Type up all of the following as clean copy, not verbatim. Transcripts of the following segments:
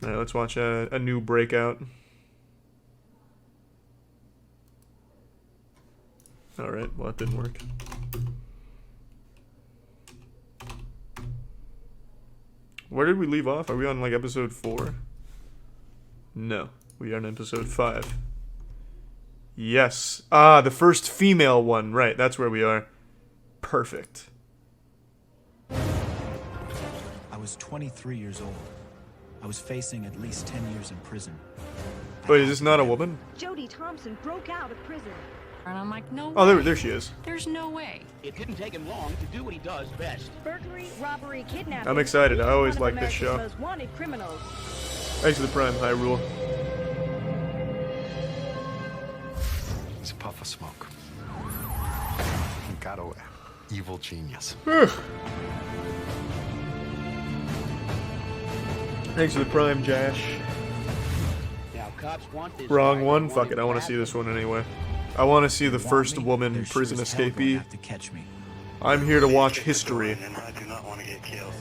Alright, let's watch a new Breakout. Alright, well that didn't work. Where did we leave off? Are we on like episode 4? No, we are on episode 5. Yes. Ah, the first female one. Right, that's where we are. Perfect. I was 23 years old. I was facing at least 10 years in prison. Wait, is this not a woman? Jody Thompson broke out of prison. And I'm like, no way. Oh, there she is. There's no way. It didn't take him long to do what he does best. Burglary, robbery, kidnapping. I'm excited. I always One of like this show. America's most wanted criminals. Thanks to the Prime Hyrule. It's a puff of smoke. Got away. Evil genius. Thanks to the Prime, Josh. Now cops want this Wrong guy. one? They Fuck want it, I want to back. see this one anyway. I want to see the Want first me? woman They're sure prison as hell gonna escapee. have to catch me. I'm here to watch history. And I do not want to get killed.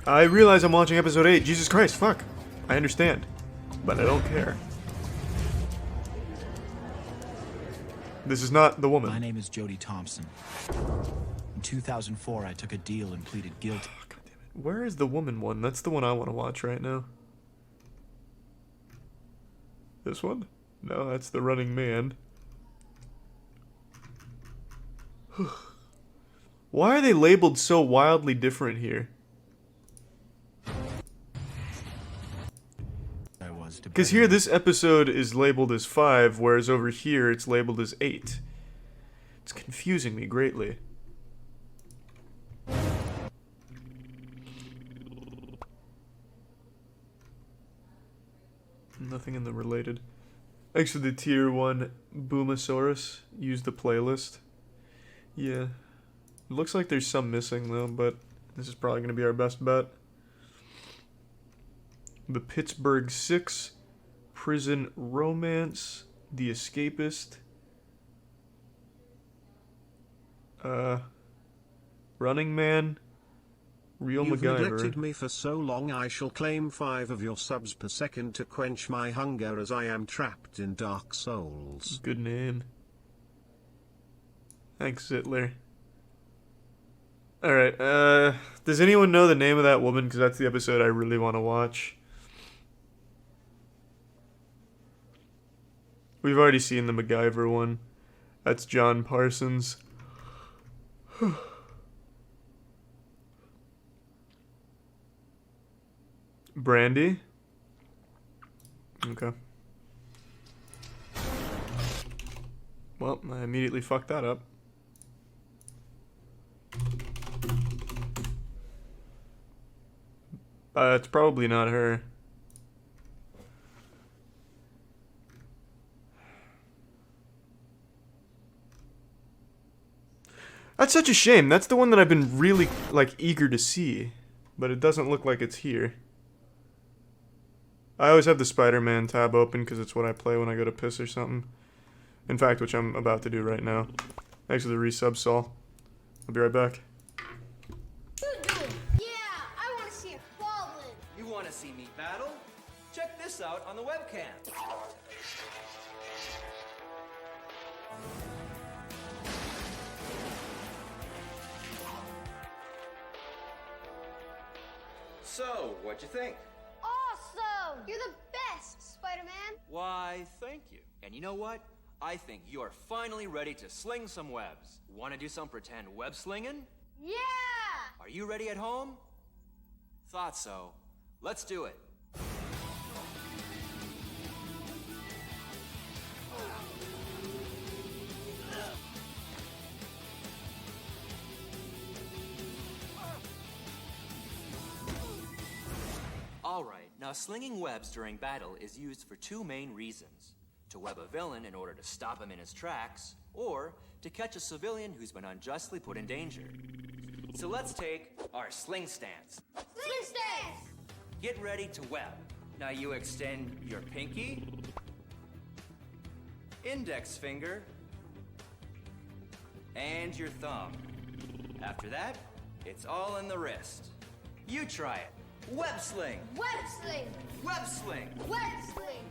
I realize I'm watching episode 8. Jesus Christ, fuck. I understand. But I don't care. This is not the My woman. name is Jody Thompson. In 2004, I took a deal and pleaded guilty. Oh, God damn it. Where is the woman one? That's the one I want to watch right now. This one? No, that's the running man. Why are they labeled so wildly different here? Because here this episode is labeled as 5, whereas over here it's labeled as 8. It's confusing me greatly. Nothing in the related. Thanks for the tier 1 Boomosaurus. Use the playlist. Yeah. It looks like there's some missing though, but this is probably going to be our best bet. The Pittsburgh 6, Prison Romance, The Escapist, Running Man, Real You've MacGyver. neglected me for so long, I shall claim 5 of your subs per second to quench my hunger as I am trapped in Dark Souls. Good name. Thanks, Zitler. Alright, does anyone know the name of that woman? Because that's the episode I really want to watch. We've already seen the MacGyver one. That's John Parsons. Brandy? Okay. Well, I immediately fucked that up. It's probably not her. That's such a shame. That's the one that I've been really, like, eager to see. But it doesn't look like it's here. I always have the Spider-Man tab open because it's what I play when I go to piss or something. In fact, which I'm about to do right now. Thanks for the resub, Saul. I'll be right back. Yeah, I want to see it falling. You want to see me battle? Check this out on the webcam. So, what'd you think? Awesome! You're the best, Spider-Man. Why, thank you. And you know what? I think you are finally ready to sling some webs. Want to do some pretend web slinging? Yeah! Are you ready at home? Thought so. Let's do it. Alright, now slinging webs during battle is used for 2 main reasons. To web a villain in order to stop him in his tracks, or to catch a civilian who's been unjustly put in danger. So let's take our sling stance. Sling stance! Get ready to web. Now you extend your pinky, index finger, and your thumb. After that, it's all in the wrist. You try it. Web sling. Web sling. Web sling. Web sling.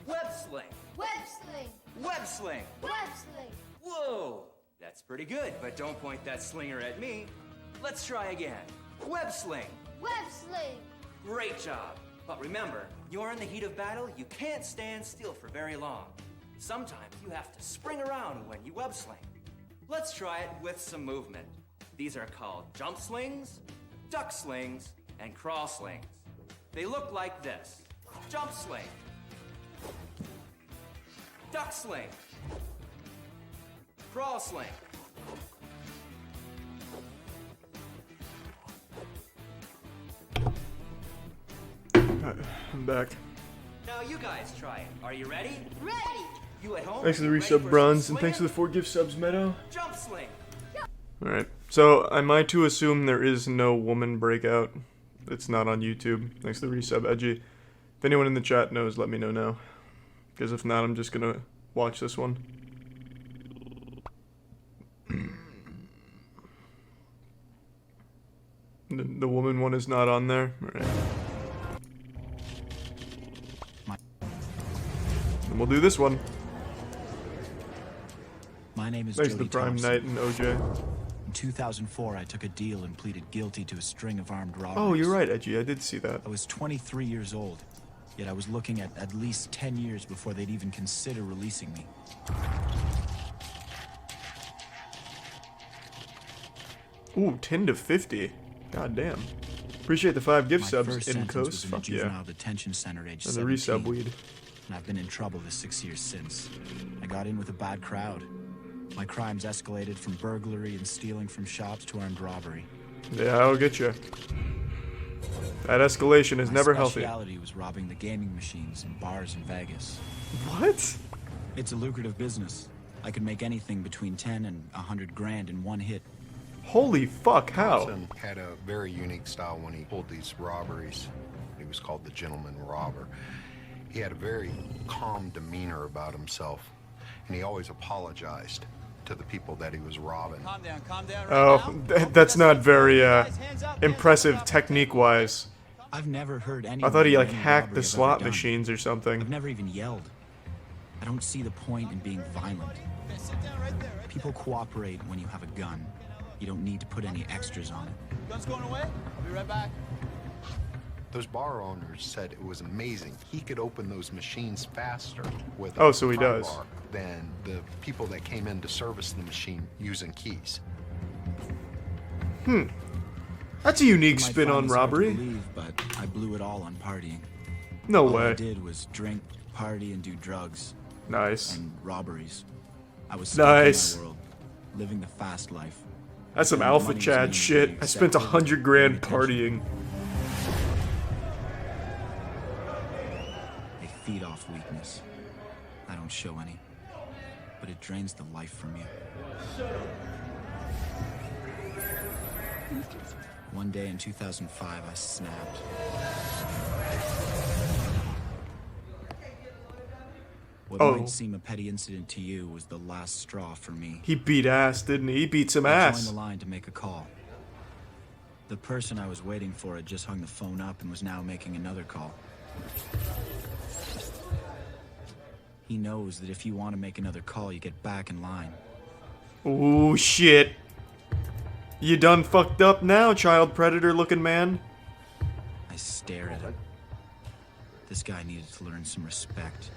Web sling. Web sling. Web sling. Web sling. Whoa! That's pretty good, but don't point that slinger at me. Let's try again. Web sling. Web sling. Great job. But remember, you're in the heat of battle, you can't stand still for very long. Sometimes you have to spring around when you web sling. Let's try it with some movement. These are called jump slings, duck slings, and crawl slings. They look like this. Jump sling. Duck sling. Crawl sling. I'm back. Now you guys try it. Are you ready? Ready. You at home? Thanks for the ready resub, for Bronze, some and thanks for the slinging? 4 gift subs, Meadow. Jump sling. Alright, so am I to assume there is no woman breakout? It's not on YouTube. Thanks for the resub, Edgy. If anyone in the chat knows, let me know now. Because if not, I'm just gonna watch this one. The woman one is not on there? Alright. And we'll do this one. My name is Thanks to Jody the Prime Thompson. Knight and OJ. In 2004, I took a deal and pleaded guilty to a string of armed robberies. Oh, you're right, Edgy. I did see that. I was 23 years old, yet I was looking at least 10 years before they'd even consider releasing me. Ooh, 10 to 50. God damn. Appreciate the 5 gift My subs first in sentence coast. was in a Fuck juvenile yeah. detention center age And the 17. resub weed. And I've been in trouble the 6 years since. I got in with a bad crowd. My crimes escalated from burglary and stealing from shops to armed robbery. Yeah, I'll get you. That escalation is My never healthy. speciality was robbing the gaming machines in bars in Vegas. What? It's a lucrative business. I could make anything between 10 and 100 grand in one hit. Holy fuck, how? Thompson had a very unique style when he pulled these robberies. He was called the gentleman robber. He had a very calm demeanor about himself, and he always apologized to the people that he was robbing. Calm down right Oh, that's not very impressive technique-wise. I've never heard any. I thought he like hacked the slot machines or something. I've never even yelled. I don't see the point in being violent. People cooperate when you have a gun. You don't need to put any extras on it. Gun's going away. I'll be right back. Those bar owners said it was amazing. He could open those machines faster with Oh, a so he pry does. bar than the people that came in to service the machine using keys. That's a unique It might spin find on this hard to robbery. believe, but I blew it all on partying. No All I way. did was drink, party, and do drugs Nice. and robberies. I was stuck in Nice. my world, living the fast life. That's some And alpha money was Chad being shit. I spent accepted, 100 grand paying attention. partying. They feed off weakness. I don't show any, but it drains the life from you. One day in 2005, I snapped. What Oh. might seem a petty incident to you was the last straw for me. He beat ass, didn't he? He beat some I joined ass. the line to make a call. The person I was waiting for had just hung the phone up and was now making another call. He knows that if you want to make another call, you get back in line. Ooh, shit. You done fucked up now, child predator looking man. I stare at him. This guy needed to learn some respect.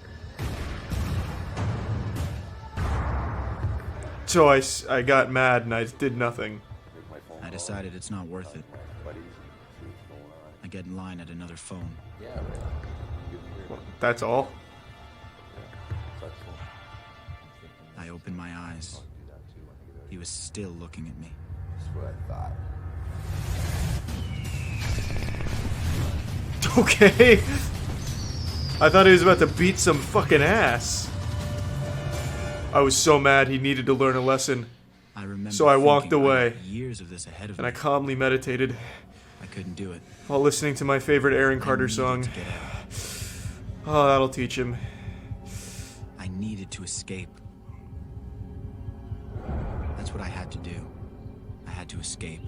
So I got mad and I did nothing. I decided it's not worth it. I get in line at another phone. That's all. I open my eyes. He was still looking at me. Okay. I thought he was about to beat some fucking ass. I was so mad he needed to learn a lesson, I remember so I walked thinking I away, had years of this ahead of and I me. calmly meditated I couldn't do it. while listening to my favorite Aaron I Carter needed song. to get out. Oh, that'll teach him. I needed to escape. That's what I had to do. I had to escape.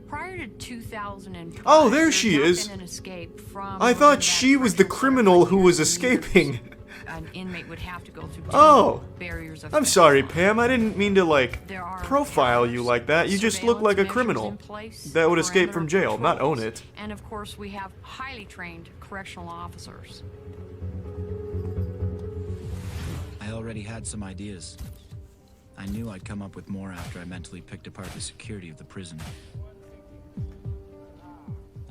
Prior to 2005, Oh, there there's she not is. been an escape from I thought that she was the correctional criminal center who for was years and escaping. years. An inmate would have to go through Oh. barriers of I'm sorry, fence. Pam. I didn't mean to, like, There are profile you powers, like that. You just look like a surveillance criminal measures in place, that would escape from perimeter jail, not own patrols, it. And of course, we have highly trained correctional officers. I already had some ideas. I knew I'd come up with more after I mentally picked apart the security of the prison.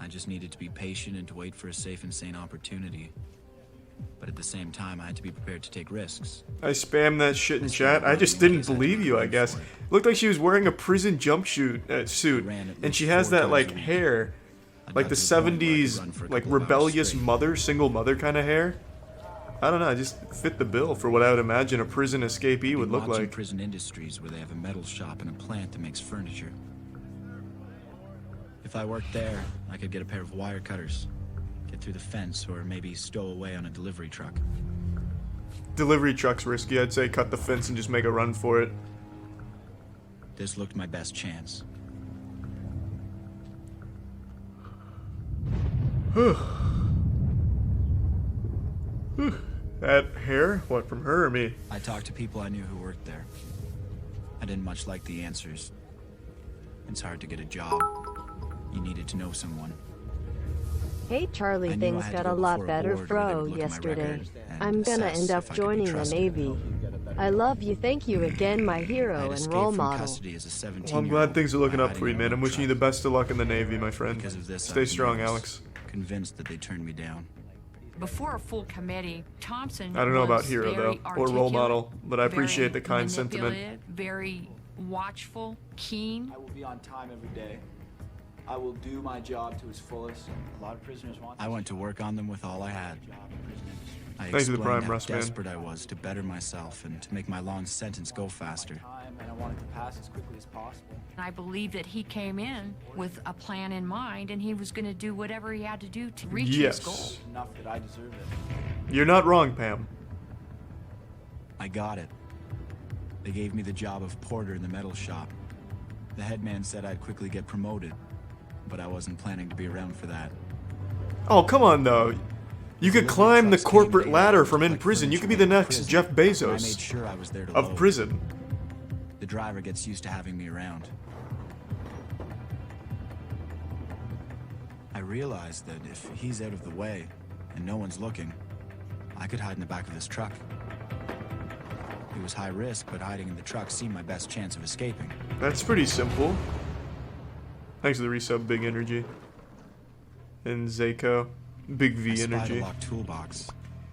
I just needed to be patient and to wait for a safe and sane opportunity. But at the same time, I had to be prepared to take risks. I spammed that shit in chat. I just didn't believe you, I guess. Looked like she was wearing a prison suit, and she has that, like, hair. Like the 70s, like, rebellious mother, single mother kind of hair. I don't know, I just fit the bill for what I would imagine a prison escapee would look Watching like. prison industries where they have a metal shop and a plant that makes furniture. If I worked there, I could get a pair of wire cutters, get through the fence, or maybe stow away on a delivery truck. Delivery truck's risky. I'd say cut the fence and just make a run for it. This looked my best chance. That hair? What, from her or me? I talked to people I knew who worked there. I didn't much like the answers. It's hard to get a job. You needed to know someone. Hey Charlie, I knew I things had to got go a lot before a better board where they fro would look at my yesterday. record and I'm gonna assess end if up I could be joining the trusted. Navy. I love you, thank you again, my I hero had and escaped role from model. custody as a 17-year-old. Well, I'm glad things are looking by up for you, hiding man. in a I'm wishing you the truck. best of luck in the Navy, my friend. Because of this, Stay I've strong, nervous, Alex. Convinced that they turned me down. Before a full committee, Thompson I don't know about was hero, though, very or role articulate, model, but I appreciate the very kind sentiment. manipulative, very watchful, keen. I will be on time every day. I will do my job to its fullest. A lot of prisoners want I went to work on them with all I had. I Thanks for the explained prime, how Russ, man. desperate I was to better myself and to make my long sentence go faster. time, and I want it to pass as quickly as possible. I believe that he came in with a plan in mind, and he was going to do whatever he had to do to reach his goal. Yes. Enough that I deserve it. You're not wrong, Pam. I got it. They gave me the job of porter in the metal shop. The head man said I'd quickly get promoted, but I wasn't planning to be around for that. Oh, come on, though. You could climb the corporate ladder from in prison. You could be the next Jeff I made Bezos sure I was there to of load. prison. The driver gets used to having me around. I realized that if he's out of the way and no one's looking, I could hide in the back of this truck. It was high risk, but hiding in the truck seemed my best chance of escaping. That's pretty simple. Thanks for the resub, Big Energy. And Zayko. Big I V spied a Energy. locked toolbox.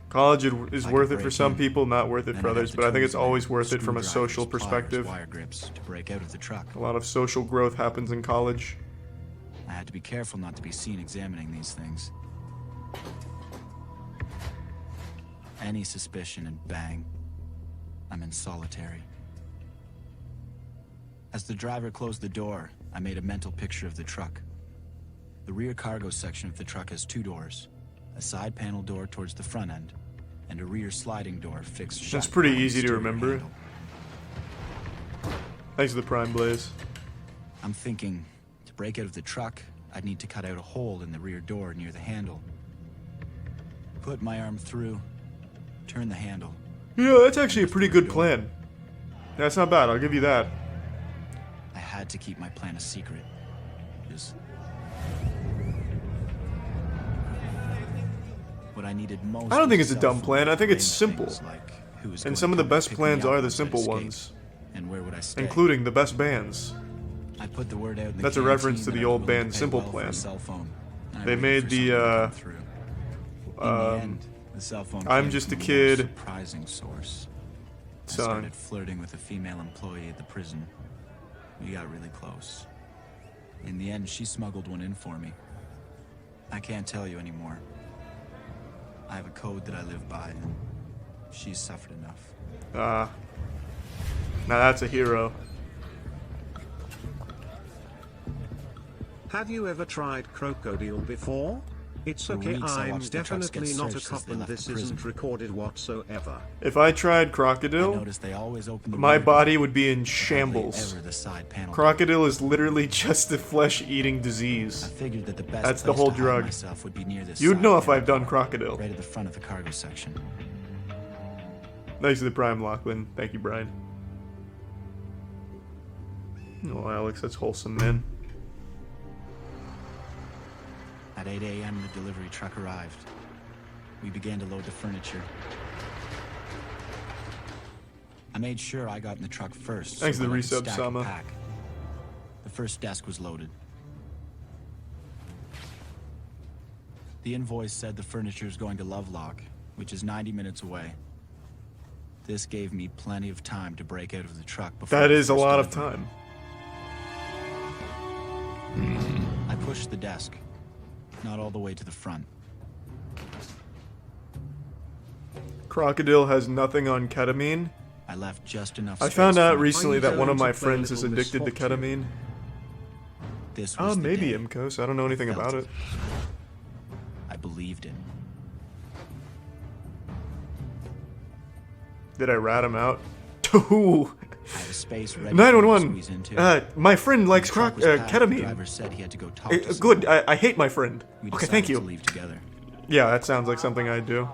College is I worth could it for break some in, people, not worth it then for I'd have others, the but I think it's tools always and worth it from a screwdrivers, social pliers, perspective. wire grips to break out of the truck. A lot of social growth happens in college. I had to be careful not to be seen examining these things. Any suspicion and bang, I'm in solitary. As the driver closed the door, I made a mental picture of the truck. The rear cargo section of the truck has two doors, a side panel door towards the front end, and a rear sliding door fixed shut. That's pretty behind the easy to steering remember. handle. Thanks for the Prime Blaze. I'm thinking, to break out of the truck, I'd need to cut out a hole in the rear door near the handle. Put my arm through, turn the handle. Yeah, that's actually a pretty good plan. That's not bad, I'll give you that. I had to keep my plan a secret. Just what I needed most. I don't think was it's a dumb cell plan, I think it's phone simple. things like who was And going some of to the come best pick me plans up are the once I'd simple escape, ones, and where would I stay? including the best bands. I put the word out in the That's a reference to canteen the that I was old willing band to pay Simple well for a Plan. cell phone, and I They waited made for the, something to come through. In the end, the cell phone I'm came Just from a more Kid surprising source. I song. started flirting with a female employee at the prison. We got really close. In the end, she smuggled one in for me. I can't tell you anymore. I have a code that I live by. She's suffered enough. Now that's a hero. Have you ever tried crocodile before? It's For okay, weeks, I I'm watched the trucks definitely get not a searched cop as they and left this the prison. isn't recorded whatsoever. If I tried I crocodile, noticed they always open the my rear body door, would be in hardly shambles. ever the side panel door. Crocodile is literally just a flesh-eating I disease. figured that the best That's the place whole to hide drug. myself would be near this You'd side know if panel I've done door, crocodile. right at the front of the cargo section. Thanks to the Prime, Lachlan. Thank you, Brian. Oh, Alex, that's wholesome, man. At 8 a.m., the delivery truck arrived. We began to load the furniture. I made sure I got in the truck first. Thanks to the that I could resub, stack and Sama. pack. The first desk was loaded. The invoice said the furniture is going to Lovelock, which is 90 minutes away. This gave me plenty of time to break out of the truck before That the is a first lot of delivery. time. I pushed the desk, not all the way to the front. Crocodile has nothing on ketamine. I left just enough I space found for out my- recently Are you that one of going my to play friends is Little addicted to Misfortune? ketamine. This Oh, was the maybe day. Imkos. I don't know anything felt about it. I believed it. Did I rat him out? Ooh. I had a space ready for him to 911. squeeze into. My friend likes The truck was packed. The ketamine. driver said he had to go talk to someone. Good. I hate my friend. We Okay, thank decided you. to leave together. Yeah, that sounds like something I'd do.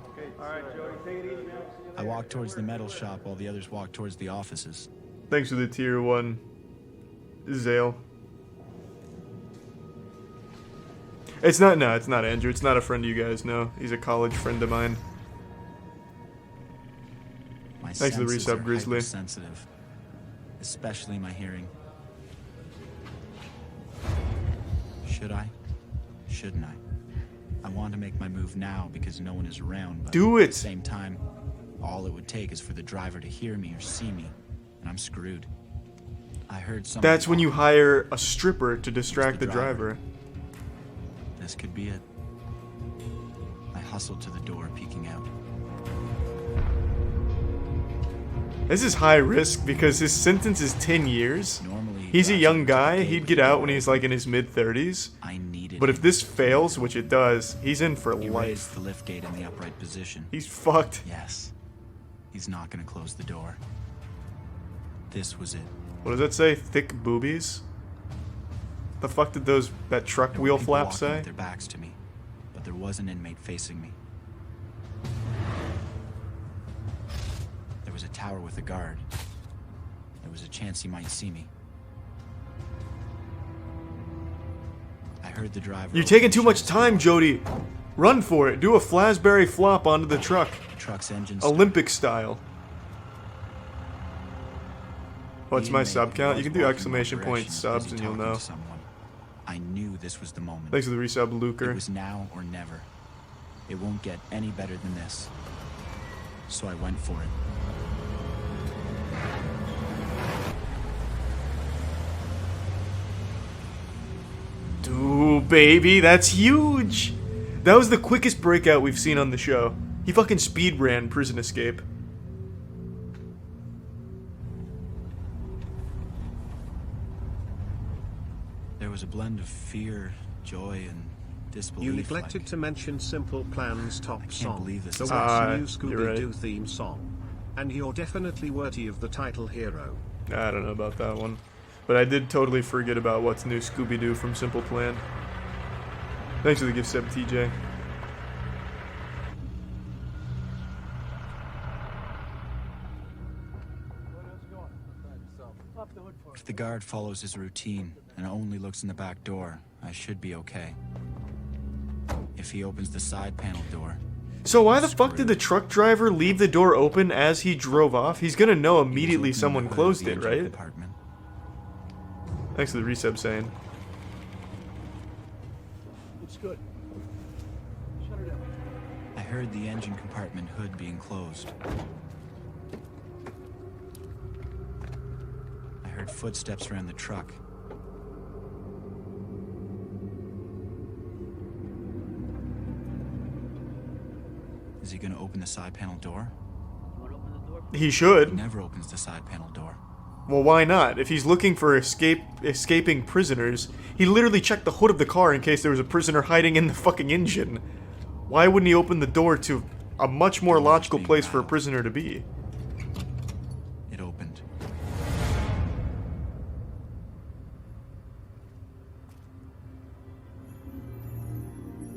I walked towards the metal shop while the others walked towards the offices. Thanks for the tier 1, Zale. It's not Andrew. It's not a friend you guys know. He's a college friend of mine. My Thanks for the senses resub, are Grizzly. hypersensitive, especially my hearing. Should I? Shouldn't I? I want to make my move now because no one is around, but Do at it. the same time, all it would take is for the driver to hear me or see me, and I'm screwed. I heard someone That's when you walking. hire a stripper to distract the driver. This could be it. I hustled to the door, peeking out. This is high risk because his sentence is 10 years. Normally, He's a drives young over to the guy. gate He'd with get the out door when he's open. like in his mid-30s. I needed But if him. this fails, which it does, he's in for He life. raised the lift gate in the upright position. He's fucked. Yes. He's not gonna close the door. This was it. What does that say? Thick boobies? The fuck did that truck There were wheel people flap walking say? with their backs to me, but there was an inmate facing me. There was a tower with a guard. There was a chance he might see me. I heard the driver. You're open taking the too much show's time, door. Jody. Run for it. Do a Flasberry flop onto the truck. The truck's engine. Olympic style. What's The my inmate sub who count? was You can do walking exclamation my point direction was subs busy and you'll talking know. to someone. I knew this was the moment. Thanks for the resub, It Luker. was now or never. It won't get any better than this. So I went for it. Ooh, baby, that's huge! That was the quickest breakout we've seen on the show. He fucking speed ran Prison Escape. There was a blend of fear, joy, and disbelief. You neglected like, to mention Simple Plan's top I can't song, believe this the is What's New you're right. Scooby-Doo theme song. And you're definitely worthy of the title hero. I don't know about that one. But I did totally forget about What's New Scooby-Doo from Simple Plan. Thanks for the gift sub, TJ. If the guard follows his routine and only looks in the back door, I should be okay. If he opens the side panel door, So why the fuck did the truck driver leave the door open as he drove off? He's gonna know he was immediately opening someone the hood of closed the it, engine right? compartment. Thanks for the resub saying. It's good. Shut her down. I heard the engine compartment hood being closed. I heard footsteps around the truck. Is he gonna open the side panel door? He should. He never opens the side panel door. Well, why not? If he's looking for escaping prisoners, he literally checked the hood of the car in case there was a prisoner hiding in the fucking engine. Why wouldn't he open the door to a much more logical place for a prisoner to be? It opened.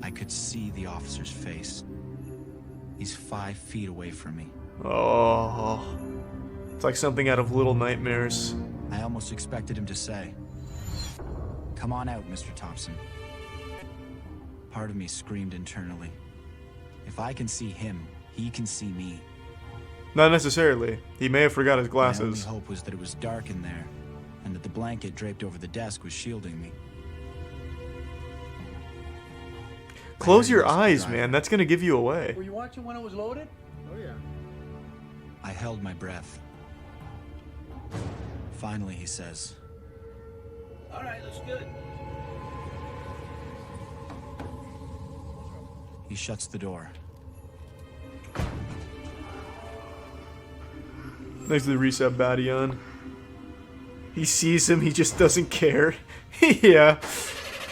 I could see the officer's face. He's 5 feet away from me. Oh, it's like something out of Little Nightmares. I almost expected him to say, "Come on out, Mr. Thompson." Part of me screamed internally. If I can see him, he can see me. Not necessarily. He may have forgot his My glasses. only hope was that it was dark in there, and that the blanket draped over the desk was shielding me. Close your eyes, man. That's gonna give you away. Were you watching when it was loaded? Oh, yeah. I held my breath. Finally, he says, All right, looks good. he shuts the door. Next to the reset baddie on. He sees him, he just doesn't care. Yeah.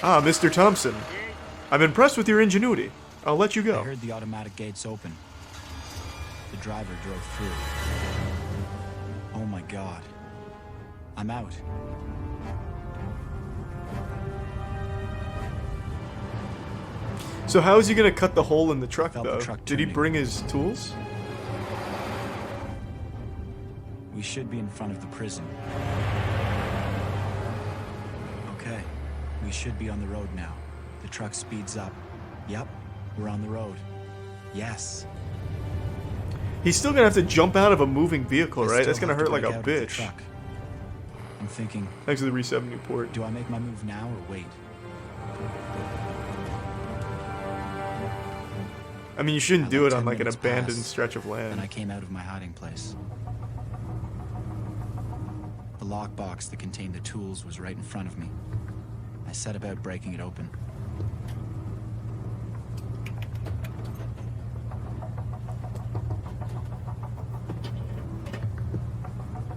Ah, Mr. Thompson. I'm impressed with your ingenuity. I'll let you I go. heard the automatic gates open. The driver drove through. Oh my God. I'm out. So how is he gonna cut the hole in the truck, Felt the though? truck Did he turning. bring his tools? We should be in front of the prison. Okay, we should be on the road now. The truck speeds up. Yep, we're on the road. Yes. He's still gonna have to jump out of a moving vehicle, I right? still That's gonna have to hurt like break a out of the bitch. truck. I'm thinking, Thanks to the reset Newport. do I make my move now or wait? I mean, you shouldn't I do let it on 10 like an minutes abandoned pass, stretch of Then I land. came out of my hiding place. The lockbox that contained the tools was right in front of me. I set about breaking it open.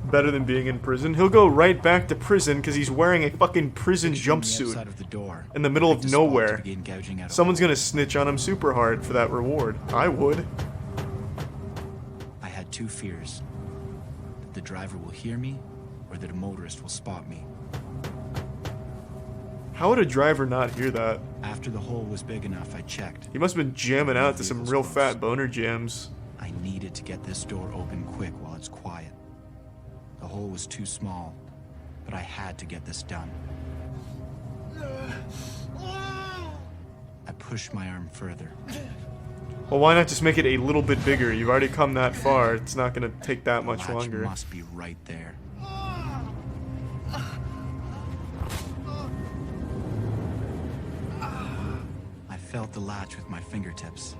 Better than being in prison. He'll go right back to prison because he's wearing a fucking prison From the jumpsuit outside of the door, in the middle I of picked a spot to nowhere. begin gouging out a Someone's hole. gonna snitch on him super hard for that reward. I would. I had 2 fears. That the driver will hear me, or that a motorist will spot me. How would a driver not hear that? After the hole was big enough, I checked. He must have been jamming out to some real fat boner jams. I needed to get this door open quick while it's quiet. The hole was too small, but I had to get this done. I pushed my arm further. Well, why not just make it a little bit bigger? You've already come that far. It's not gonna take that much The latch longer. must be right there. I felt the latch with my fingertips.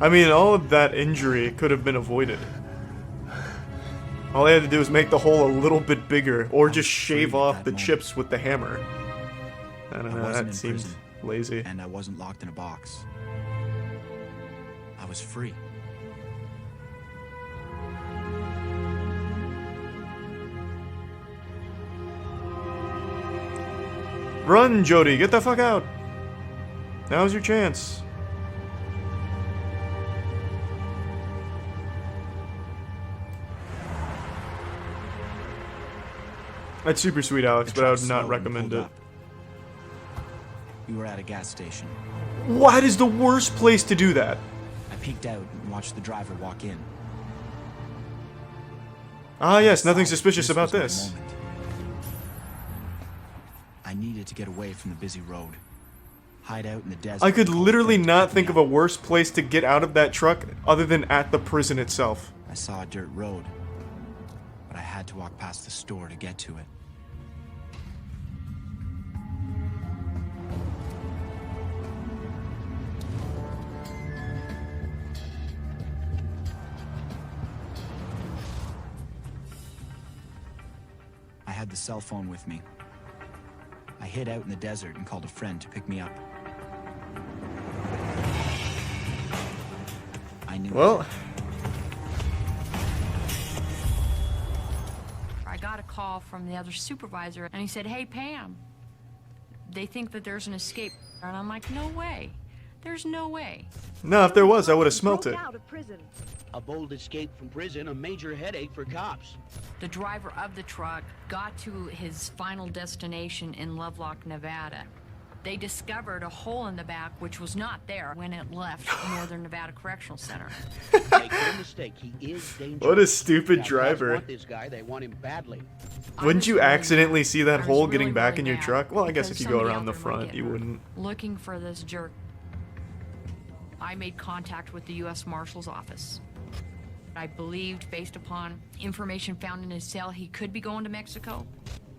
I mean, all of that injury could have been avoided. All I had to do was make the hole a little bit bigger, or just shave off the chips with the hammer. I don't know, wasn't that in seems prison, lazy. and I wasn't locked in a box. I was free. Run, Jody, get the fuck out! Now's your chance. That's super sweet, Alex, The but I truck would not slowed and recommend pulled it. up. We were at a gas station. What is the worst place to do that? I peeked out and watched the driver walk in. Ah, yes, nothing Decided suspicious about was my this. moment. I needed to get away from the busy road. Hide out in the desert. I could and call literally friends to not pick think me of a up. worse place to get out of that truck other than at the prison itself. I saw a dirt road, but I had to walk past the store to get to it. I had the cell phone with me. I hid out in the desert and called a friend to pick me up. I knew. Well, I got a call from the other supervisor, and he said, "Hey, Pam, they think that there's an escape." And I'm like, "No way. There's no way." no, if there was, I would have smelt it. Broke out of prison. A bold escape from prison, a major headache for cops. The driver of the truck got to his final destination in Lovelock, Nevada. They discovered a hole in the back which was not there when it left Northern Nevada Correctional Center. Make no mistake, he is dangerous. What a stupid Cops driver. want this guy, they want him badly. Wouldn't you accidentally see that I was hole really, getting back really in your mad truck? Well, I guess because if you go somebody around the out there might front, get you hurt. wouldn't. Looking for this jerk. I made contact with the U.S. Marshal's office. I believed, based upon information found in his cell, he could be going to Mexico.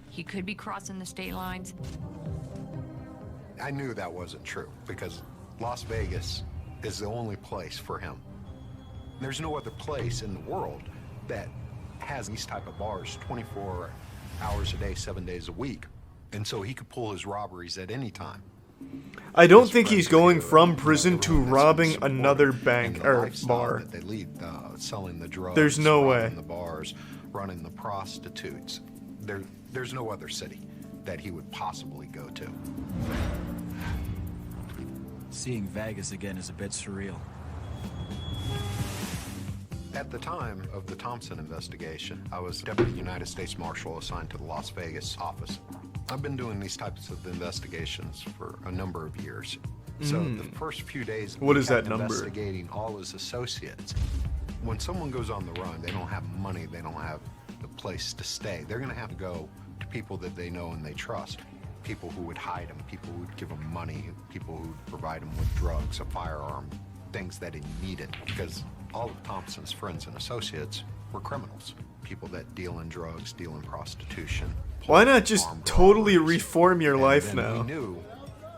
He could be crossing the state lines. I knew that wasn't true because Las Vegas is the only place for him. There's no other place in the world that has these type of bars 24 hours a day, 7 days a week. And so he could pull his robberies at any time. I don't think he's going from prison to robbing another bank or bar. That they lead, selling the drugs, There's no way. robbing the bars, running the prostitutes. There's no other city that he would possibly go to. Seeing Vegas again is a bit surreal. At the time of the Thompson investigation, I was Deputy United States Marshal assigned to the Las Vegas office. I've been doing these types of investigations for a number of years. So the first few days, What is that kept number? investigating all his associates. When someone goes on the run, they don't have money, they don't have the place to stay. They're going to have to go to people that they know and they trust. People who would hide them, people who would give them money, people who would provide them with drugs, a firearm, things that he needed. Because all of Thompson's friends and associates were criminals. People that deal in drugs, deal in prostitution. Why not just armed totally robberies. reform your And life then now? We knew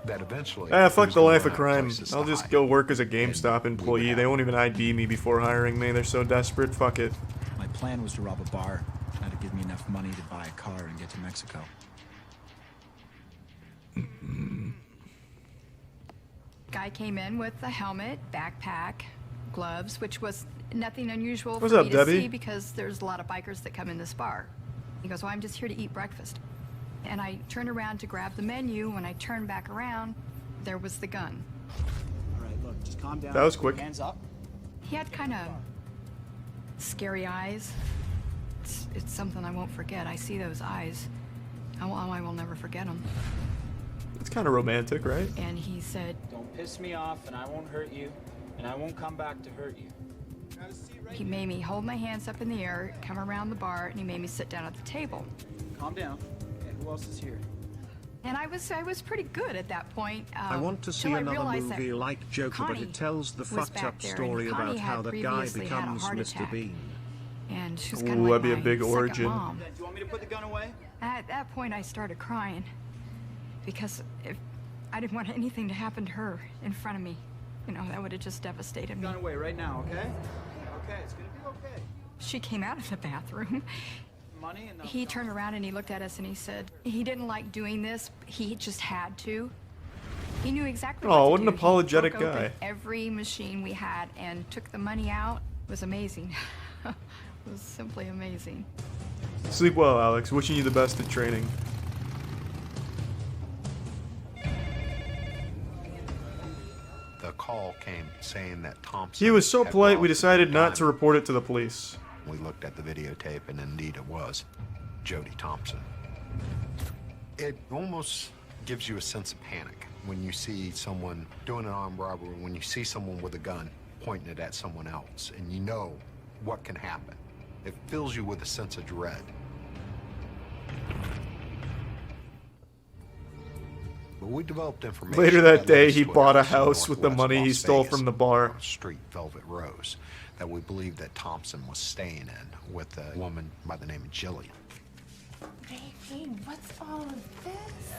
that eventually. Ah, he fuck was the gonna life run of out crime. places I'll to just hide. go work as a And GameStop we would employee. have- They won't even ID me before hiring me. They're so desperate. Fuck it. My plan was to rob a bar. That'd give me enough money to buy a car and get to Mexico. Guy came in with a helmet, backpack, gloves, which was nothing unusual What's for up, me to Debbie? see because there's a lot of bikers that come in this bar. He goes, "Well, I'm just here to eat breakfast." And I turned around to grab the menu. When I turned back around, there was the gun. All right, look, just calm down. That was quick. Hands up. He had kind of scary eyes. It's something I won't forget. I see those eyes. I will never forget them. It's kind of romantic, right? And he said, Don't piss me off, and I won't hurt you, and I won't come back to hurt you. he made me hold my hands up in the air, come around the bar, and he made me sit down at the table. Calm down. Okay, who else is here? And I was pretty good at that point. I want to see till I another realized that movie like Joker, but Connie it tells the was fucked back up there, and story Connie about how had the guy previously had a becomes heart Mr. attack. Bean. And she was Ooh, kind of like that'd be a my big second origin. mom. Do you want me to put the gun away? At that point, I started crying because if I didn't want anything to happen to her in front of me. You know, that would have just devastated me. Gun away right now, okay? Okay, it's gonna be okay. She came out of the bathroom. Money and He turned around and he looked at us and he said he didn't like doing this. He just had to. He knew exactly Oh, what what to an do. He apologetic broke open guy. every machine we had and took the money out. It was amazing. It was simply amazing. Sleep well, Alex. Wishing you the best in training. The call came saying that Thompson. He was so had polite, we robbed decided the not to diamond. report it to the police. We looked at the videotape, and indeed it was Jody Thompson. It almost gives you a sense of panic when you see someone doing an armed robbery, when you see someone with a gun pointing it at someone else, and you know what can happen. It fills you with a sense of dread. But we developed information. Later that day, led us he to a bought a in house with the northwest money he Las stole Vegas from the bar. on Street Velvet Rose that we believe that Thompson was staying in with a woman by the name of Jillian. Baby, what's all of this?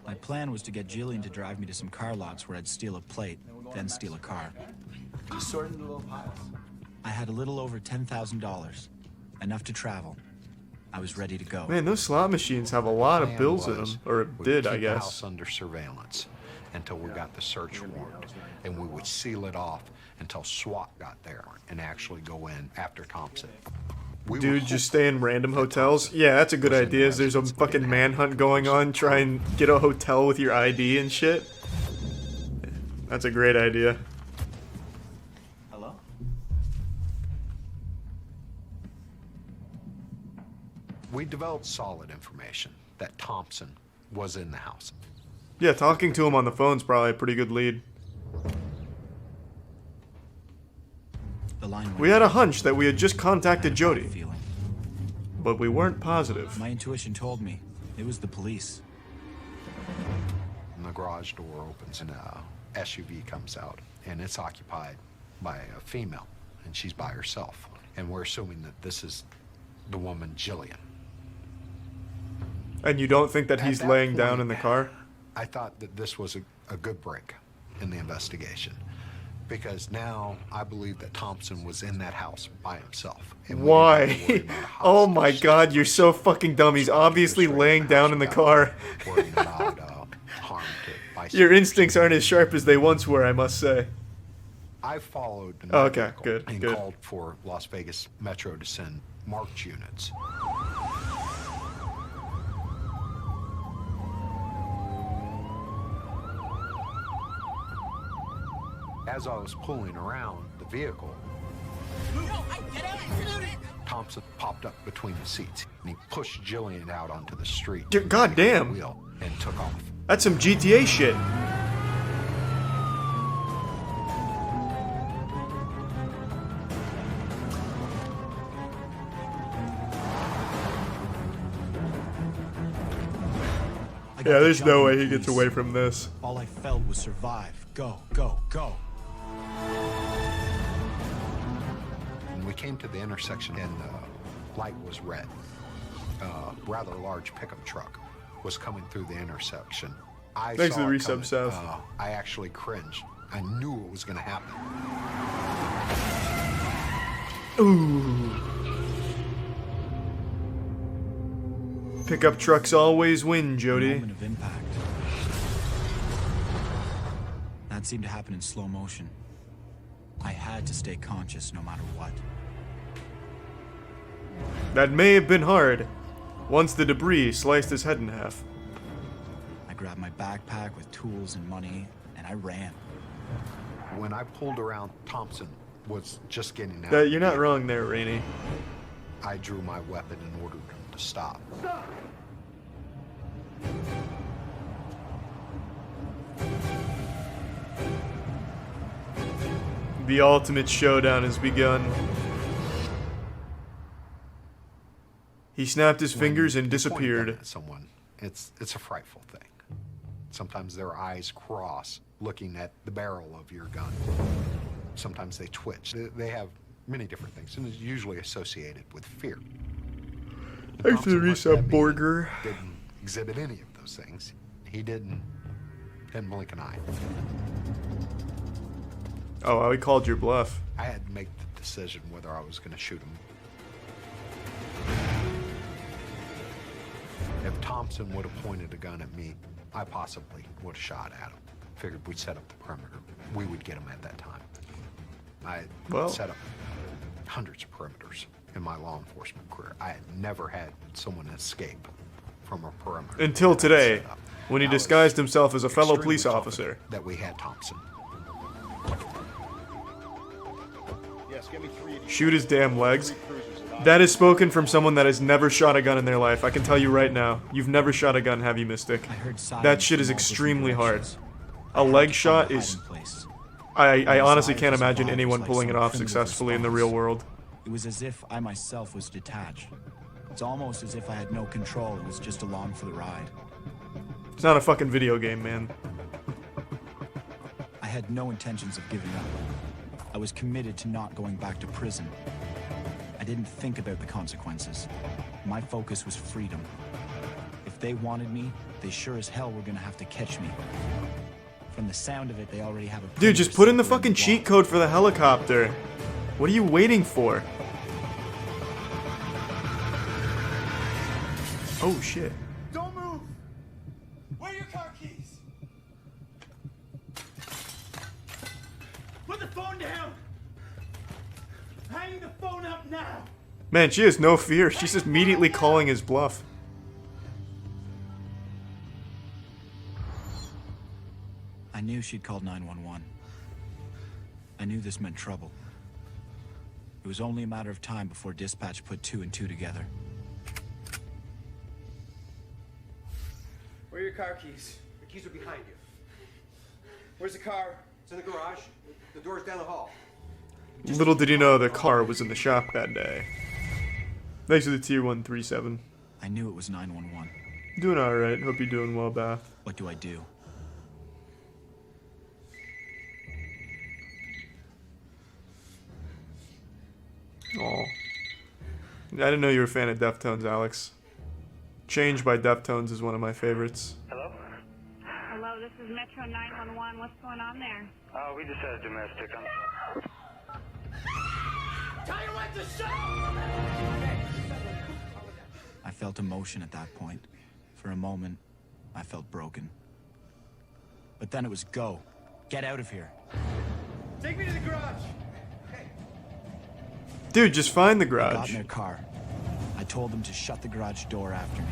My plan was to get Jillian to drive me to some car lots where I'd steal a plate, then steal a car. Just sort into little piles. I had a little over $10,000, enough to travel. I was ready to go. Man, those slot machines have a lot of Plan bills in was them. Or we'd did, keep I the guess. house under surveillance until we got the search warrant, and we would seal it off until SWAT got there and actually go in after Thompson. We were Dude, just stay in random hotels? Yeah, that's a good idea. Is there's a fucking manhunt going on, try and get a hotel with your ID and shit? That's a great idea. Hello? We developed solid information that Thompson was in the house. Yeah, talking to him on the phone's probably a pretty good lead. The line We had a hunch that we had just contacted Jody, but we weren't positive. My intuition told me it was the police. And the garage door opens and a SUV comes out, and it's occupied by a female, and she's by herself. And we're assuming that this is the woman Jillian. And you don't think that At he's that laying down point, in the car? I thought that this was a good break in the investigation, because now I believe that Thompson was in that house by himself. And we didn't have to worry Why? about a Oh my hostage god, you're so fucking dumb. He's obviously laying down in the car. worrying about harm to bystanders. Your instincts aren't as sharp as they once were, I must say. I followed the Oh, okay, medical good, and good. called for Las Vegas Metro to send marked units. As I was pulling around the vehicle, Thompson popped up between the seats, and he pushed Jillian out onto the street. God damn. Wheel and took off. That's some GTA shit. Yeah, there's no way he gets away from this. All I felt was survive. Go, go, go. When we came to the intersection and the light was red, a rather large pickup truck was coming through the intersection. I Thanks saw to the it resub, coming. Seth. I actually cringed. I knew it was going to happen. Ooh. Pickup trucks always win, Jody. Moment of impact. That seemed to happen in slow motion. I had to stay conscious no matter what. That may have been hard, once the debris sliced his head in half. I grabbed my backpack with tools and money, and I ran. When I pulled around, Thompson was just getting out. You're not wrong there, Rainey. I drew my weapon and ordered him to stop. The ultimate showdown has begun. He snapped his fingers and When you point a gun disappeared. at someone, it's a frightful thing. Sometimes their eyes cross, looking at the barrel of your gun. Sometimes they twitch. They have many different things, and it's usually associated with fear. And Thanks for the Thompson looked at resub, me and Borger. Didn't exhibit any of those things. He didn't blink an eye. Oh, well, he called your bluff. I had to make the decision whether I was going to shoot him. If Thompson would have pointed a gun at me, I possibly would have shot at him. Figured we'd set up the perimeter. We would get him at that time. I set up hundreds of perimeters in my law enforcement career. I had never had someone escape from a perimeter. Until today, when he I was disguised himself as a fellow extremely police confident officer. that we had Thompson. Yes, give me 3 of these. Shoot his damn legs. That is spoken from someone that has never shot a gun in their life. I can tell you right now. You've never shot a gun, have you, Mystic? That shit is extremely hard. A leg shot is... I honestly can't imagine anyone pulling it off successfully in the real world. It was as if I myself was detached. It's almost as if I had no control and was just along for the ride. It's not a fucking video game, man. I had no intentions of giving up. I was committed to not going back to prison. I didn't think about the consequences. My focus was freedom. If they wanted me, they sure as hell were gonna have to catch me. From the sound of it, they already have a... Dude, just put in the fucking cheat code for the helicopter. What are you waiting for? Oh shit. Don't move! Where are your car keys? Put the phone down! Hang the phone up now! Man, she has no fear. She's just immediately calling his bluff. I knew she'd called 911. I knew this meant trouble. It was only a matter of time before dispatch put 2 and 2 together. Where are your car keys? The keys are behind you. Where's the car? It's in the garage. The door's down the hall. Little did he know the car was in the shop that day. Thanks for the tier 137. I knew it was 911. Doing alright. Hope you're doing well, Bath. What do I do? Aw. I didn't know you were a fan of Deftones, Alex. Change by Deftones is one of my favorites. Hello? Hello, this is Metro 911. What's going on there? Oh, we just had a domestic. Tell you what to say! I felt emotion at that point. For a moment, I felt broken. But then it was go. Get out of here. Take me to the garage! Dude, just find the I got garage. in their car. I told them to shut the garage door after me.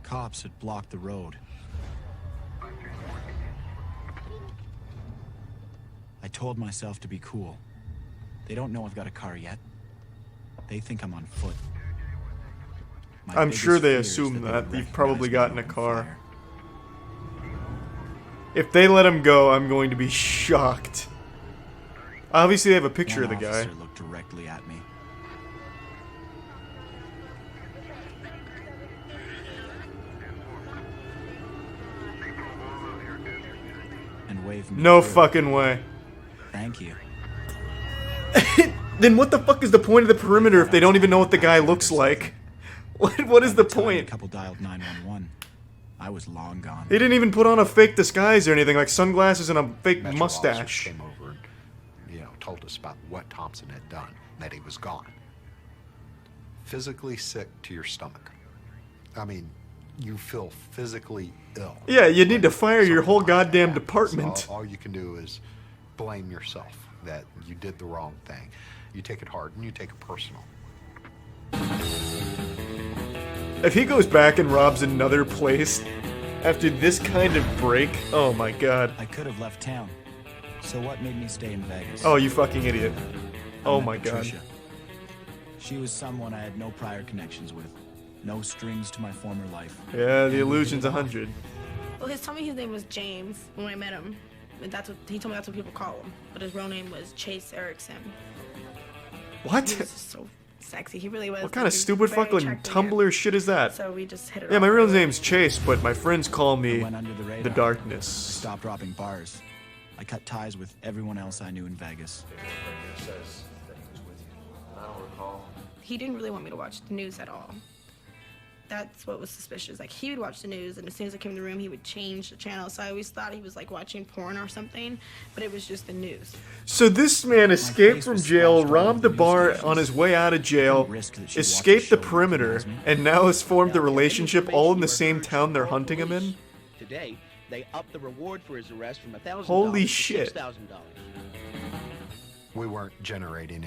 Cops had blocked the road. I told myself to be cool. They don't know I've got a car yet. They think I'm on foot. My I'm sure they biggest fear is assume they that. would You've probably recognize me gotten a on car. fire. If they let him go, I'm going to be shocked. Obviously, they have a picture One of the guy. officer looked directly at me. And waved me No through. fucking way. Thank you. Then what the fuck is the point of the perimeter if they don't even know what the guy looks like? What is the By time point? a couple dialed 911. I was long gone. He didn't even put on a fake disguise or anything, like sunglasses and a fake Metro mustache. officers came over and, told us about what Thompson had done, that he was gone. Physically sick to your stomach. I mean, you feel physically ill. Yeah, you need to fire your whole goddamn department. So all you can do is blame yourself that you did the wrong thing. You take it hard and you take it personal. If he goes back and robs another place after this kind of break, oh my god. I could have left town. So what made me stay in Vegas? Oh, you fucking idiot. Oh I met my god. Patricia. She was someone I had no prior connections with. No strings to my former life. Yeah, the illusion's 100. Well, he told me his name was James when I met him. And he told me that's what people call him. But his real name was Chase Erickson. What? He was just so sexy. He really was. What kind of He was stupid very fucking attractive Tumblr shit is that? So we just hit it Yeah, my off. real name's Chase, but my friends call me I went under the radar. the I Darkness. stopped robbing bars. I cut ties with everyone else I knew in Vegas. He didn't really want me to watch the news at all. That's what was suspicious. Like, he would watch the news, and as soon as I came in the room, he would change the channel. So I always thought he was, like, watching porn or something, but it was just the news. So this man escaped from jail, robbed a bar on his way out of jail, escaped the perimeter, and now has formed a relationship all in the same town they're hunting him in? Today, they upped the reward for his arrest from $1,000 Holy to shit. $6,000. We weren't generating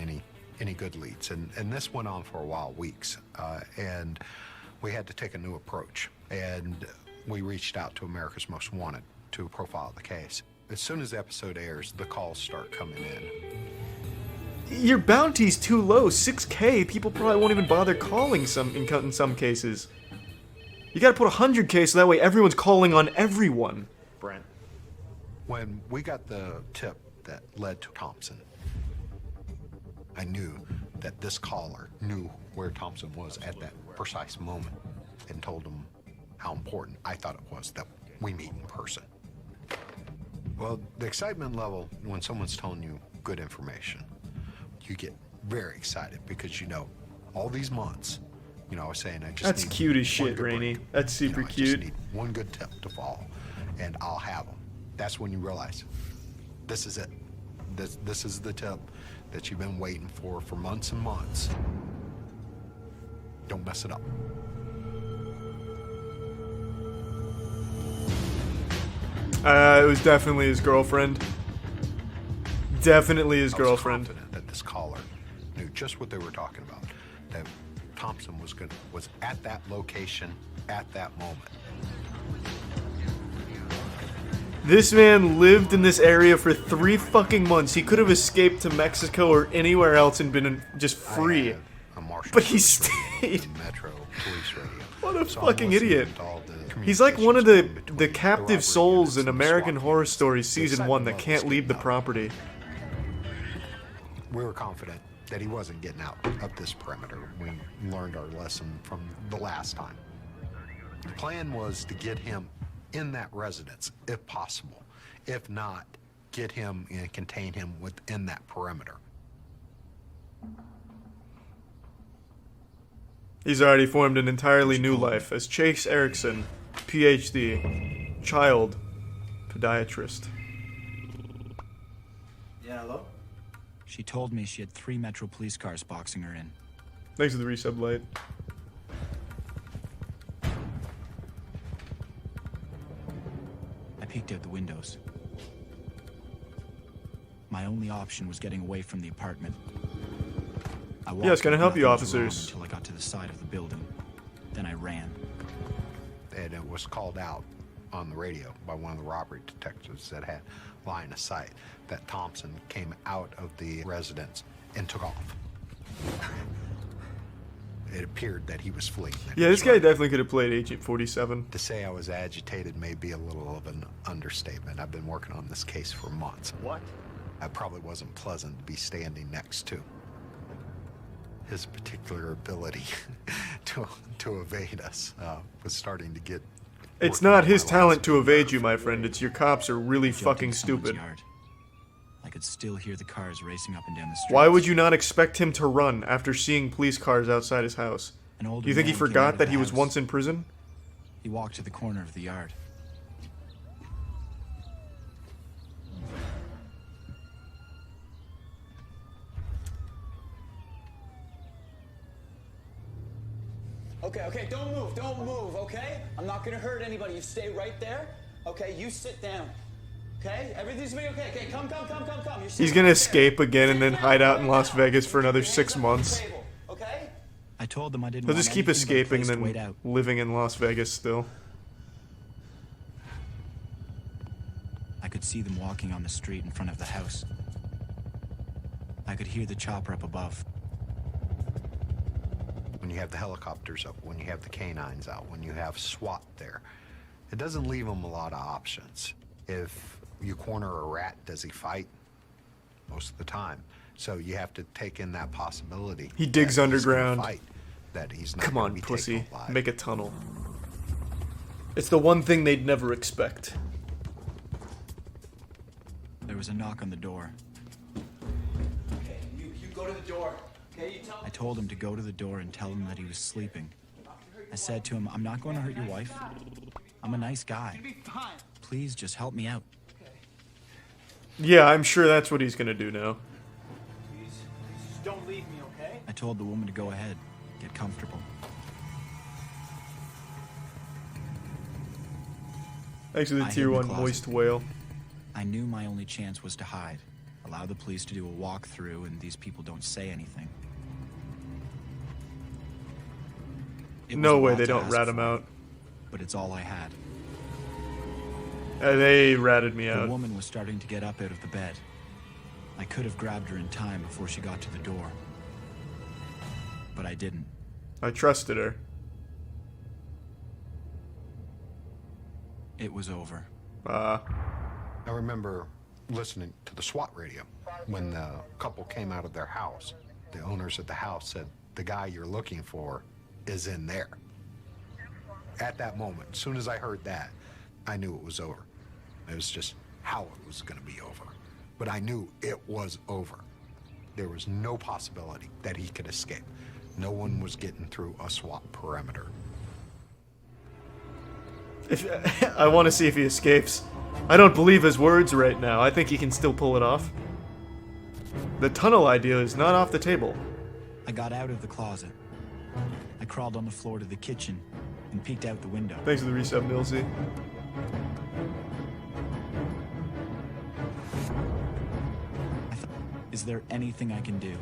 any good leads, and this went on for a while, weeks, and we had to take a new approach, and we reached out to America's Most Wanted to profile the case. As soon as the episode airs, the calls start coming in. Your bounty's too low, 6K. People probably won't even bother calling in some cases. You gotta put 100K so that way everyone's calling on everyone. Brent, when we got the tip that led to Thompson, I knew that this caller knew where Thompson was at that precise moment and told him how important I thought it was that we meet in person. Well, the excitement level when someone's telling you good information, you get very excited because all these months, I was saying I just That's need cute as one shit, good Rainey. break. That's super I just cute. need one good tip to fall, and I'll have them. That's when you realize this is it. This is the tip. that you've been waiting for months and months. Don't mess it up. It was definitely his girlfriend. Definitely his girlfriend. I was confident that this caller knew just what they were talking about. That Thompson was at that location at that moment. This man lived in this area for 3 fucking months. He could have escaped to Mexico or anywhere else and been just free. But he stayed. Metro police radio. What a fucking idiot. He's like one of the captive souls in American Horror Story Season 1 that can't leave the property. We were confident that he wasn't getting out of this perimeter. We learned our lesson from the last time. The plan was to get him in that residence, if possible. If not, get him and contain him within that perimeter. He's already formed an entirely new life as Chase Erickson, PhD, child podiatrist. Yeah, hello? She told me she had 3 Metro police cars boxing her in. Thanks for the resub light. I peeked out the windows. My only option was getting away from the apartment. Yes, can I help you, officers? Until I got to the side of the building. Then I ran. And it was called out on the radio by one of the robbery detectives that had line of sight that Thompson came out of the residence and took off. It appeared that he was fleeing. Yeah, this guy definitely could have played Agent 47. To say I was agitated may be a little of an understatement. I've been working on this case for months. What? I probably wasn't pleasant to be standing next to. His particular ability to evade us was starting to get... It's not his talent to evade you, my friend. It's your cops are really fucking stupid. I could still hear the cars racing up and down the street. Why would you not expect him to run after seeing police cars outside his house? Do you think he forgot that he was once in prison? He walked to the corner of the yard. Okay, don't move, okay? I'm not gonna hurt anybody. You stay right there, okay? You sit down, okay? Everything's gonna be okay. Okay, come. He's gonna escape again and then hide out in Las Vegas for another 6 months. Okay? I told them I didn't. He'll just keep escaping and then living in Las Vegas still. I could see them walking on the street in front of the house. I could hear the chopper up above. When you have the helicopters up, when you have the canines out, when you have SWAT there, it doesn't leave them a lot of options. If you corner a rat, does he fight? Most of the time. So you have to take in that possibility. He digs underground. Fight, that he's not Come on, be pussy. taken alive. Make a tunnel. It's the one thing they'd never expect. There was a knock on the door. Okay, you go to the door. Okay, you tell me. I told him to go to the door and tell him that he was sleeping. I said to him, I'm not going to hurt your wife. I'm a nice guy. Please just help me out. Yeah, I'm sure that's what he's gonna do now. Please just don't leave me, okay? I told the woman to go ahead, get comfortable. Thanks for the tier 1 moist whale. I knew my only chance was to hide. Allow the police to do a walkthrough and these people don't say anything. No way they don't rat him out. But it's all I had. They ratted me out. The woman was starting to get up out of the bed. I could have grabbed her in time before she got to the door. But I didn't. I trusted her. It was over. I remember listening to the SWAT radio when the couple came out of their house. The owners of the house said, the guy you're looking for is in there. At that moment, as soon as I heard that, I knew it was over. It was just how it was going to be over. But I knew it was over. There was no possibility that he could escape. No one was getting through a SWAT perimeter. I want to see if he escapes. I don't believe his words right now. I think he can still pull it off. The tunnel idea is not off the table. I got out of the closet. I crawled on the floor to the kitchen and peeked out the window. Thanks for the reset, Millsy. Is there anything I can do?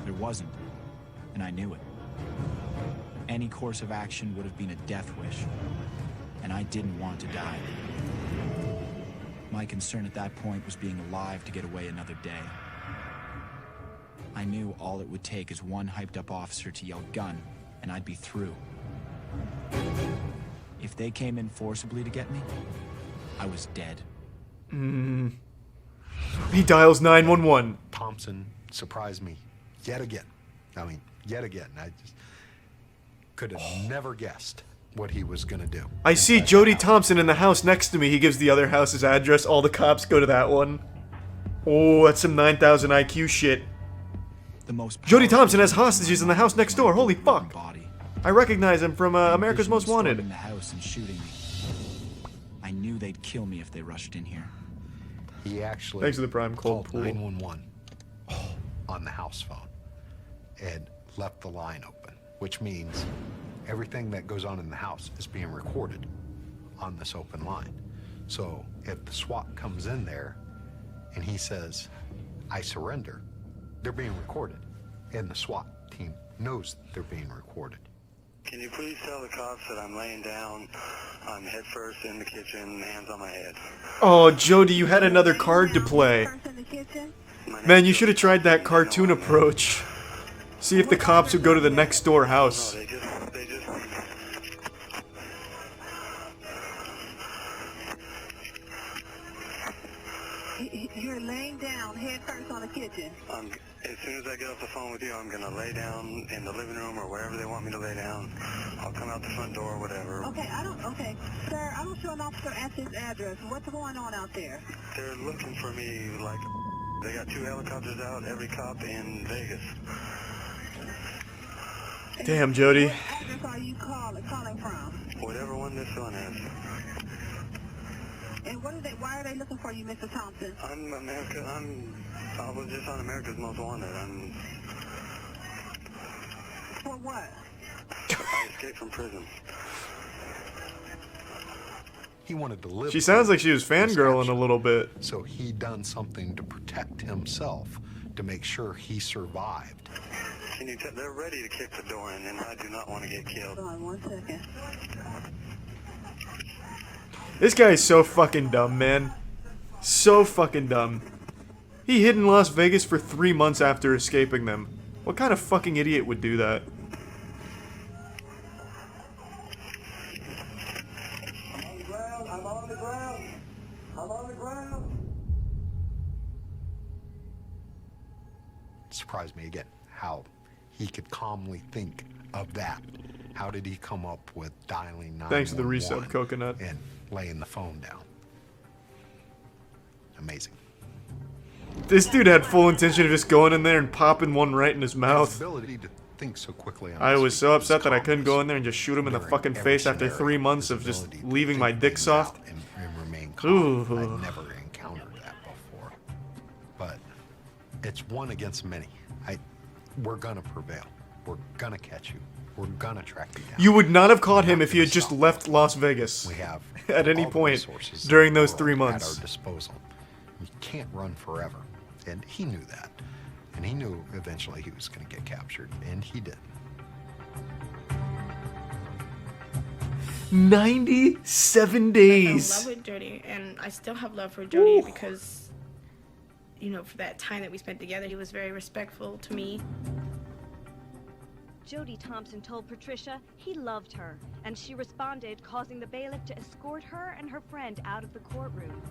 There wasn't, and I knew it. Any course of action would have been a death wish, and I didn't want to die. My concern at that point was being alive to get away another day. I knew all it would take is one hyped-up officer to yell gun, and I'd be through. If they came in forcibly to get me, I was dead. He dials 911. Thompson surprised me yet again. I mean, yet again. I just could have never guessed what he was going to do. I see Jody Thompson in the house next to me. He gives the other house his address. All the cops go to that one. Oh, that's some 9,000 IQ shit. Jody Thompson has hostages in the house next door. Holy fuck. I recognize him from America's Most Wanted. In the house and shooting me. I knew they'd kill me if they rushed in here. He actually Thanks to the Prime Cold called Pool. 911 on the house phone and left the line open, which means everything that goes on in the house is being recorded on this open line. So if the SWAT comes in there and he says, "I surrender," they're being recorded, and the SWAT team knows they're being recorded. Can you please tell the cops that I'm laying down, I'm head first in the kitchen, hands on my head. Oh, Jody, you had another card to play. Man, you should have tried that cartoon approach. See if the cops would go to the next door house. You're laying down head first on the kitchen. As soon as I get off the phone with you, I'm going to lay down in the living room or wherever they want me to lay down. I'll come out the front door, whatever. Okay, sir, I don't show an officer at this address. What's going on out there? They're looking for me like they got 2 helicopters out, every cop in Vegas. Damn, Jody. What address are you calling from? Whatever one this one is. And why are they looking for you, Mr. Thompson? I was just on America's Most Wanted. For what? I escaped from prison. He wanted to live. She sounds like she was fangirling a little bit. So he done something to protect himself, to make sure he survived. Can you tell? They're ready to kick the door in, and I do not want to get killed. Hold on 1 second. This guy is so fucking dumb, man. So fucking dumb. He hid in Las Vegas for 3 months after escaping them. What kind of fucking idiot would do that? I'm on the ground. I'm on the ground. It surprised me again how he could calmly think of that. How did he come up with dialing 911? Thanks to the reset, Coconut. And laying the phone down. Amazing. This dude had full intention of just going in there and popping one right in his mouth. His ability to think so quickly on I his was feet so upset was that I couldn't go in there and just shoot him in the during fucking every face after scenario. 3 months of His just ability to leaving my think dick things soft. out and remain calm. Ooh. I'd never encountered that before. But it's one against many. We're gonna prevail. We're gonna catch you. We're gonna track you down. You would not have caught him if he had just left Las Vegas. We have at any all the point resources during in the those 3 world months. at our disposal. We can't run forever, and he knew that, and he knew eventually he was going to get captured, and he did. 97 days. I fell in love with Jody, and I still have love for Jody because, you know, for that time that we spent together, he was very respectful to me. Jody Thompson told Patricia he loved her, and she responded, causing the bailiff to escort her and her friend out of the courtroom.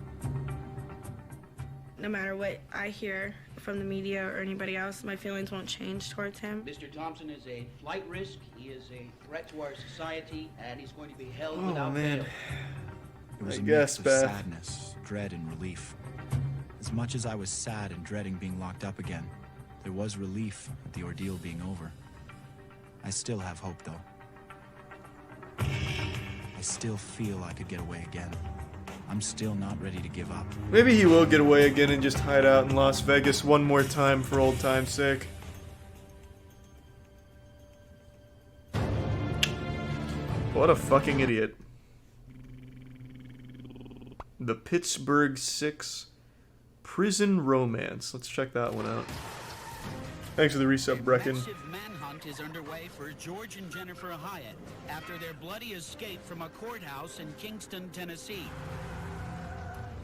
No matter what I hear from the media or anybody else, my feelings won't change towards him. Mr. Thompson is a flight risk. He is a threat to our society, and he's going to be held Oh, without man. bail. It was I a guess, mix of Beth. sadness, dread, and relief. As much as I was sad and dreading being locked up again, there was relief at the ordeal being over. I still have hope, though. I still feel I could get away again. I'm still not ready to give up. Maybe he will get away again and just hide out in Las Vegas one more time for old time's sake. What a fucking idiot. The Pittsburgh 6 Prison Romance. Let's check that one out. Thanks for the resub, Brecken. Massive manhunt is underway for George and Jennifer Hyatt after their bloody escape from a courthouse in Kingston, Tennessee.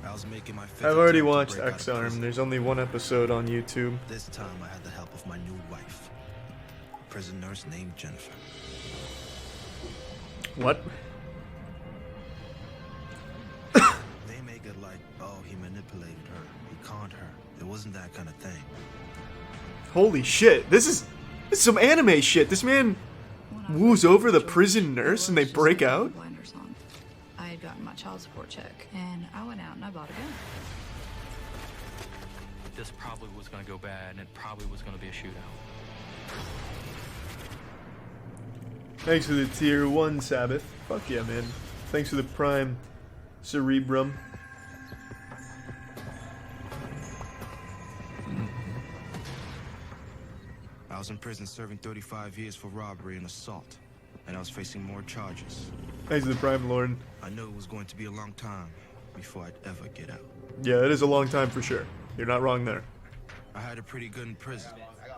I was making my fifth I've already attempt to watched break out of X-Arm. prison. There's only one episode on YouTube. This time I had the help of my new wife, a prison nurse named Jennifer. What? They make it like, oh, he manipulated her, he conned her. It wasn't that kind of thing. Holy shit, this is some anime shit. This man woos over the prison nurse and they break out? Blinders on. I had gotten my child support check, and I went out and I bought a gun. This probably was going to go bad, and it probably was going to be a shootout. Thanks for the tier 1 Sabbath. Fuck yeah, man. Thanks for the prime Cerebrum. I was in prison serving 35 years for robbery and assault, and I was facing more charges. Thanks for the prime Lord. I knew it was going to be a long time before I'd ever get out. Yeah, it is a long time for sure. You're not wrong there. I had it pretty good in prison.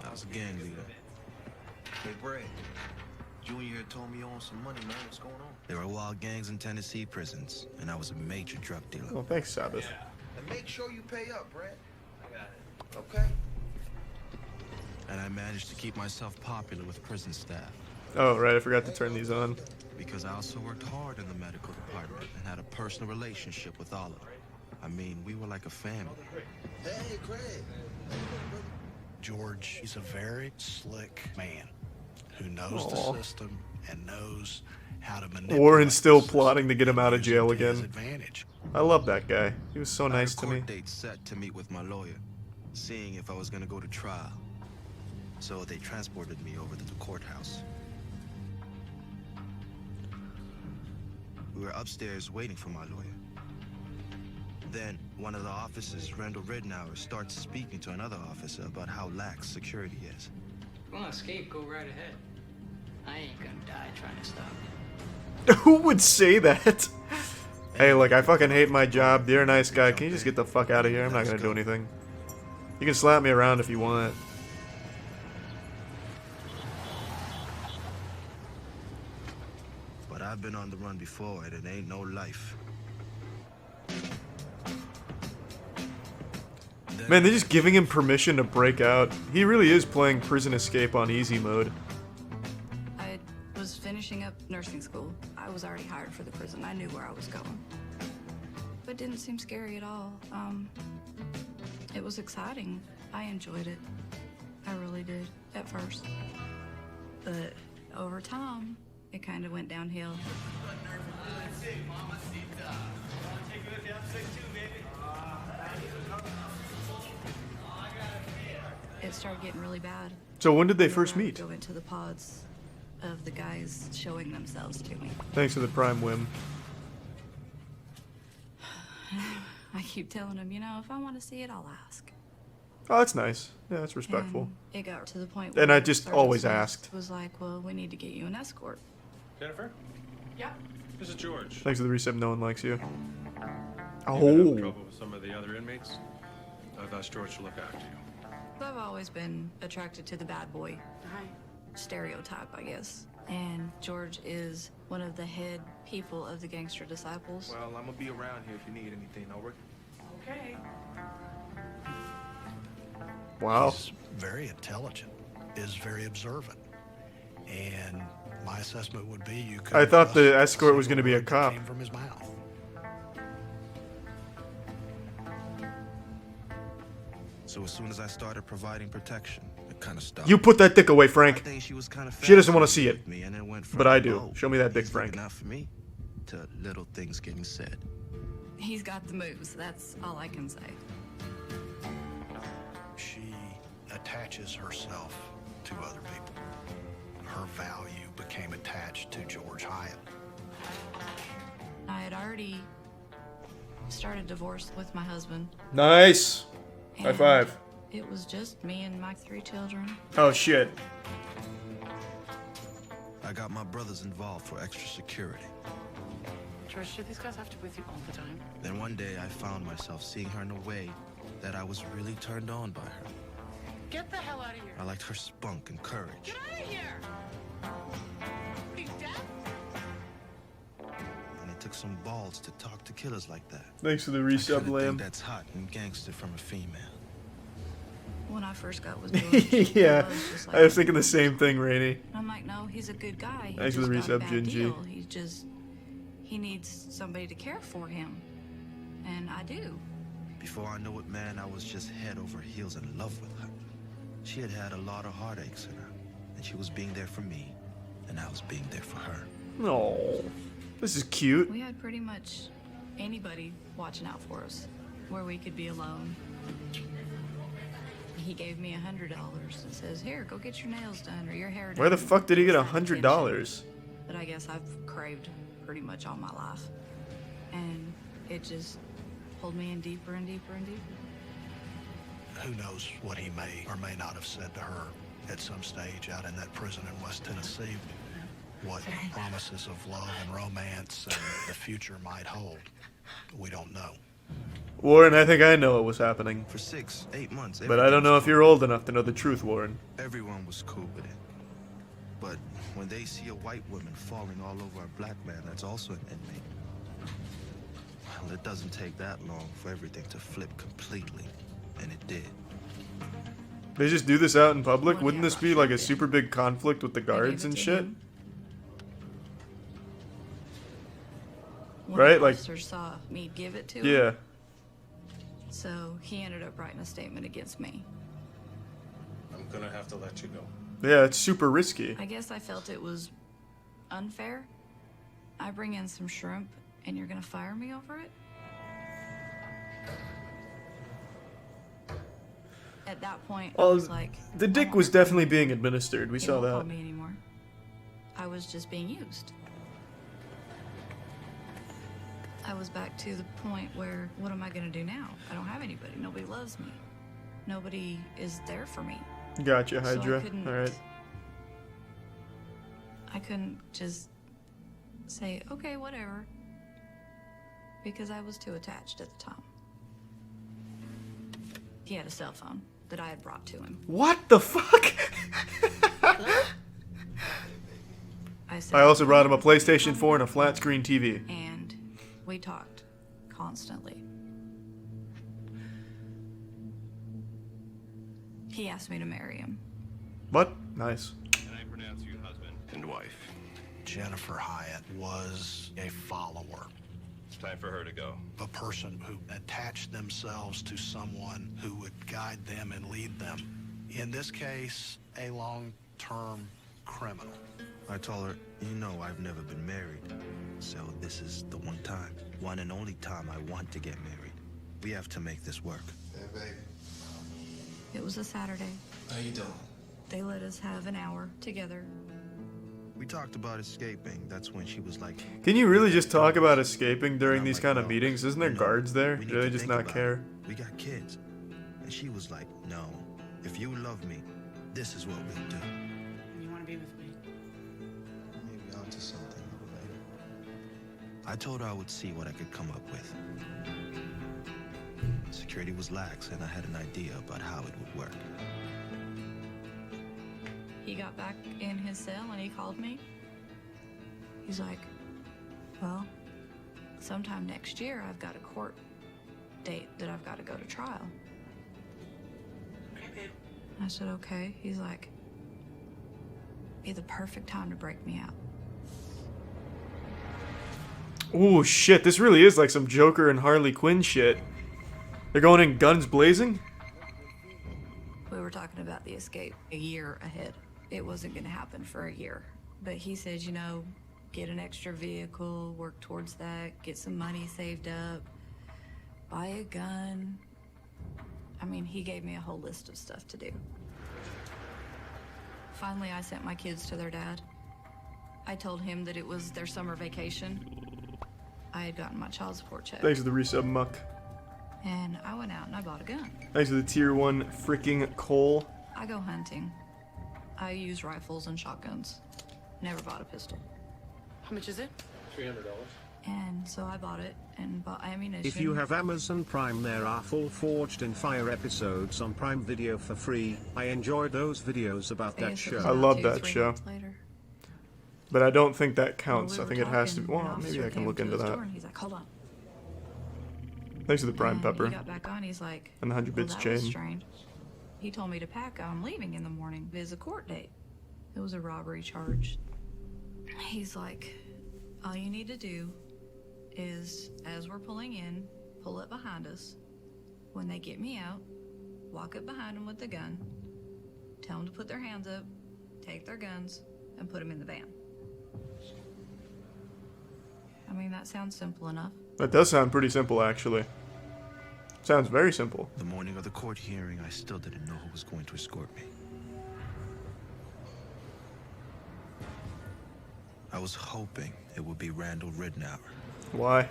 I was a gang leader. Hey, Brad. Junior here told me you own some money, man. What's going on? There were wild gangs in Tennessee prisons, and I was a major drug dealer. Oh, thanks, Sabbath. And make sure you pay up, Brad. I got it. Okay. And I managed to keep myself popular with prison staff. Oh, right, I forgot to turn these on. Because I also worked hard in the medical department and had a personal relationship with all of them. I mean, we were like a family. Hey, Craig. George, he's a very slick man who knows Aww. the system and knows how to manipulate. Warren's still plotting to get him out of jail to his again. advantage. I love that guy. He was so nice to I had a me. court date set to meet with my lawyer, seeing if I was going to go to trial. So they transported me over to the courthouse. We were upstairs waiting for my lawyer. Then one of the officers, Randall Ridnour, starts speaking to another officer about how lax security is. If you want to escape, go right ahead. I ain't gonna die trying to stop you. Who would say that? Hey, look, I fucking hate my job. You're a nice guy. Can you just get the fuck out of here? I'm not gonna do anything. You can slap me around if you want. But I've been on the run before, and it ain't no life. Man, they're just giving him permission to break out. He really is playing Prison Escape on easy mode. I was finishing up nursing school. I was already hired for the prison. I knew where I was going. But it didn't seem scary at all. It was exciting. I enjoyed it. I really did, at first. But over time, it kind of went downhill. It started getting really bad. So when did they Whenever first I would meet? Go into the pods of the guys showing themselves to me. Thanks for the prime whim. I keep telling them, you know, if I want to see it, I'll ask. Oh, that's nice. Yeah, that's respectful. And it got to the point And where I just Sergeant always Smith asked. was like, well, we need to get you an escort. Jennifer? Yeah. This is George. Thanks for the reset. No one likes you. You've been having Oh. trouble with some of the other inmates? I've asked George to look after you. I've always been attracted to the bad boy stereotype, I guess. And George is one of the head people of the Gangster Disciples. Well, I'm gonna be around here if you need anything, over. Okay. Wow. He's very intelligent, is very observant. And my assessment would be you could I thought the escort was going to be a cop. came from his mouth. So as soon as I started providing protection, it kind of stopped. You put that dick away, Frank. I think she was kind of She doesn't want to see it. with me, and it went from, But I do. "Oh, Show me that dick, he's Frank. looking out for me," to little things getting said. He's got the moves. That's all I can say. She attaches herself to other people. Her value became attached to George Hyatt. I had already started divorce with my husband. Nice. High and five. It was just me and my 3 children. Oh shit. I got my brothers involved for extra security. George, do these guys have to be with you all the time? Then one day I found myself seeing her in a way that I was really turned on by her. Get the hell out of here. I liked her spunk and courage. Get out of here! What are you, deaf? And it took some balls to talk to killers like that. Thanks for the I resub, kinda Lamb. think that's hot and gangster from a female. When I first got with George, Yeah, I was just like, I was thinking the same thing, Rainey. I'm like, no, he's a good guy. He Thanks for just the got a resub, bad Gingy. deal. He needs somebody to care for him. And I do. Before I knew it, man, I was just head over heels in love with her. She had had a lot of heartaches in her, and she was being there for me, and I was being there for her. Oh, this is cute. We had pretty much anybody watching out for us, where we could be alone. He gave me $100 and says, here, go get your nails done or your hair done. Where the fuck did he get $100? $100? That I guess I've craved pretty much all my life. And it just pulled me in deeper and deeper and deeper. Who knows what he may or may not have said to her at some stage out in that prison in West Tennessee. What promises of love and romance and the future might hold, we don't know. Warren, I think I know what was happening. For 6-8 months. But I don't know if you're old enough to know the truth, Warren. Everyone was cool with it. But when they see a white woman falling all over a black man that's also an inmate, well, it doesn't take that long for everything to flip completely. And it did. They just do this out in public? Wouldn't this be like a super big conflict with the guards and shit? Right? Like, Officer saw me give it to him. yeah. So he ended up writing a statement against me. I'm gonna have to let you go. Yeah, it's super risky. I guess I felt it was unfair. I bring in some shrimp and you're gonna fire me over it? At that point, I Well, was like, the dick was definitely being administered. We he saw won't call that. me anymore. I was just being used. I was back to the point where, what am I gonna do now? I don't have anybody. Nobody loves me. Nobody is there for me. Gotcha, So Hydra. Alright. I couldn't just say, okay, whatever. Because I was too attached at the time. He had a cell phone that I had brought to him. What the fuck? I I also brought him a PlayStation 4 and a flat screen TV. And we talked constantly. He asked me to marry him. What? Nice. Can I pronounce you husband and wife? Jennifer Hyatt was a follower. It's time for her to go. A person who attached themselves to someone who would guide them and lead them. In this case, a long-term criminal. I told her, you know I've never been married. So this is the one time, one and only time I want to get married. We have to make this work. Hey, babe. It was a Saturday. How you doing? They let us have an hour together. We talked about escaping. That's when she was like, Can you really just talk about escaping during these kind of meetings? Isn't there guards there? Do they just not care? we got kids. And she was like, no, if you love me, this is what we'll do. You want to be with me? Maybe onto something a little later. I told her I would see what I could come up with. Security was lax, and I had an idea about how it would work. He got back in his cell and he called me. He's like, well, sometime next year I've got a court date that I've got to go to trial. I said, okay. He's like, be the perfect time to break me out. Oh shit, this really is like some Joker and Harley Quinn shit. They're going in guns blazing? We were talking about the escape a year ahead. It wasn't going to happen for a year. But he said, you know, get an extra vehicle, work towards that, get some money saved up, buy a gun. I mean, he gave me a whole list of stuff to do. Finally, I sent my kids to their dad. I told him that it was their summer vacation. I had gotten my child support check. Thanks for the resub, Muck. And I went out and I bought a gun. Thanks for the tier 1 freaking coal. I go hunting. I use rifles and shotguns. Never bought a pistol. How much is it? $300. And so I bought it and bought ammunition. If you have Amazon Prime, there are full Forged in Fire episodes on Prime Video for free. I enjoyed those videos about that show. I love that show. But I don't think that counts. I think it has to be. Well, maybe I can look into that. He's like, hold on. Thanks for the Prime Pepper. He got back on, he's like, and the 100 bits that was chain. strange. He told me to pack. I'm leaving in the morning. It was a court date. It was a robbery charge. He's like, all you need to do is, as we're pulling in, pull it behind us. When they get me out, walk up behind them with the gun, tell them to put their hands up, take their guns, and put them in the van. I mean, that sounds simple enough. That does sound pretty simple, actually. Sounds very simple. The morning of the court hearing, I still didn't know who was going to escort me. I was hoping it would be Randall Ridnour. Why?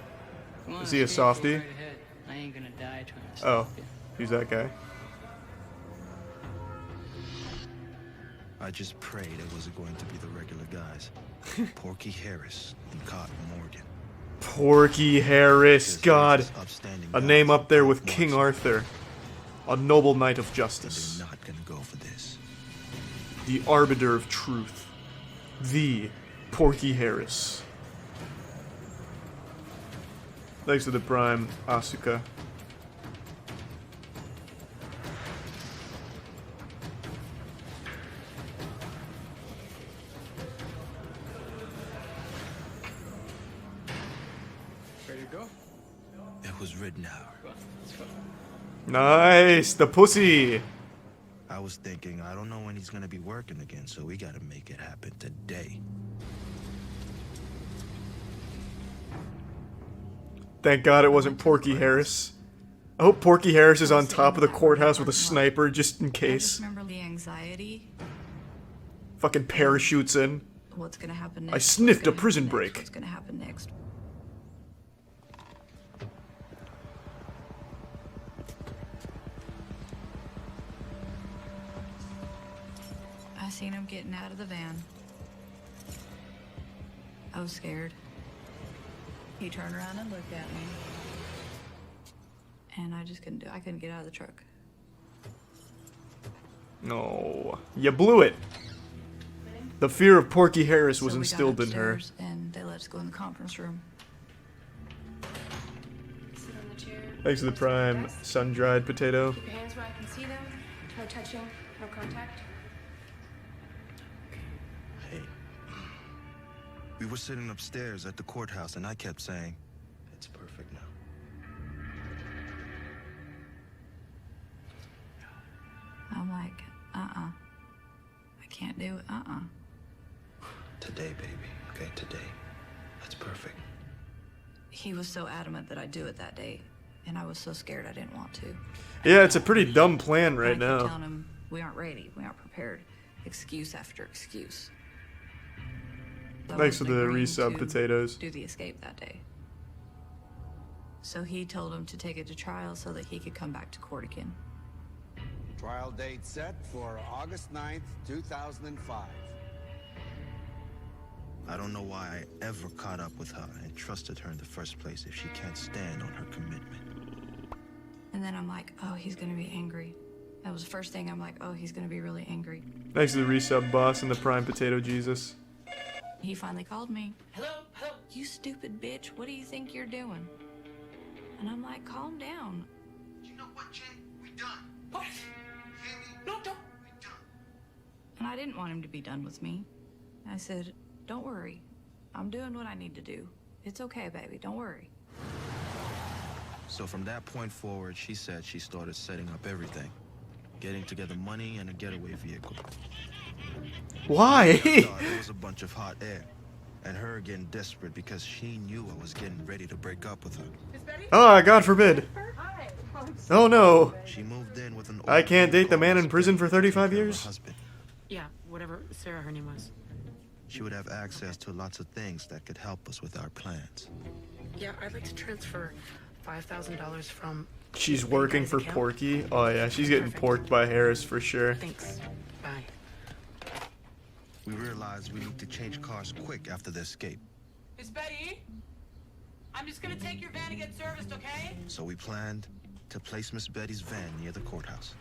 Is he a softie? Right ahead. I ain't gonna die trying to Oh, stop you. who's that guy? I just prayed it wasn't going to be the regular guys. Porky Harris and Cotton Morgan. Porky Harris, God. A name up there with King Arthur. A noble knight of justice. They're not gonna go for this. The arbiter of truth. The Porky Harris. Thanks to the Prime, Asuka. Ready to go? It was Ridnour. Nice, the pussy. I was thinking, I don't know when he's gonna be working again, so we gotta make it happen today. Thank God it wasn't Porky Harris. I hope Porky Harris is on top of the courthouse with a sniper just in I case. just remember the anxiety. Fucking parachutes in. What's gonna happen next? I sniffed a prison break. What's gonna happen next? I seen him getting out of the van. I was scared. He turned around and looked at me. And I just couldn't do it. I couldn't get out of the truck. No, you blew it. The fear of Porky Harris was So we got instilled in her. upstairs, and they let us go in the conference room. Sit on the chair. Thanks to the Prime, sun-dried potato. Keep your hands where I can see them. No touching, no contact. Hey. We were sitting upstairs at the courthouse, and I kept saying, it's perfect now. I'm like, I can't do it, Today, baby. Okay, today. That's perfect. He was so adamant that I do it that day, and I was so scared I didn't want to. Yeah, it's a pretty dumb plan right And I kept now. telling him, we aren't ready, we aren't prepared. Excuse after excuse. I Thanks for wasn't the agreeing resub to potatoes. Do the escape that day. So he told him to take it to trial so that he could come back to court again. Trial date set for August 9th, 2005. I don't know why I ever caught up with her and trusted her in the first place if she can't stand on her commitment. And then I'm like, oh, he's gonna be angry. That was the first thing. I'm like, oh, he's gonna be really angry. Thanks to the resub boss and the Prime Potato Jesus. He finally called me. Hello? You stupid bitch, what do you think you're doing? And I'm like, calm down. You know what, Jay? We done. What? No, don't. And I didn't want him to be done with me. I said, don't worry. I'm doing what I need to do. It's okay, baby, don't worry. So from that point forward, she said she started setting up everything. Getting together money and a getaway vehicle. Why? I thought it was a bunch of hot air. And her getting desperate because she knew I was getting ready to break up with her. Ah, God forbid. Oh no. She moved in with an I can't date the man in prison for 35 years? husband. Yeah, whatever Sarah her name was. She would have access to lots of things that could help us with our plans. Yeah, I'd like to transfer $5,000 from... She's working for account. Porky. Oh yeah, she's getting porked by Harris for sure. Thanks. Bye. We realized we need to change cars quick after the escape. Miss Betty? I'm just gonna take your van to get serviced, okay? So we planned to place Miss Betty's van near the courthouse.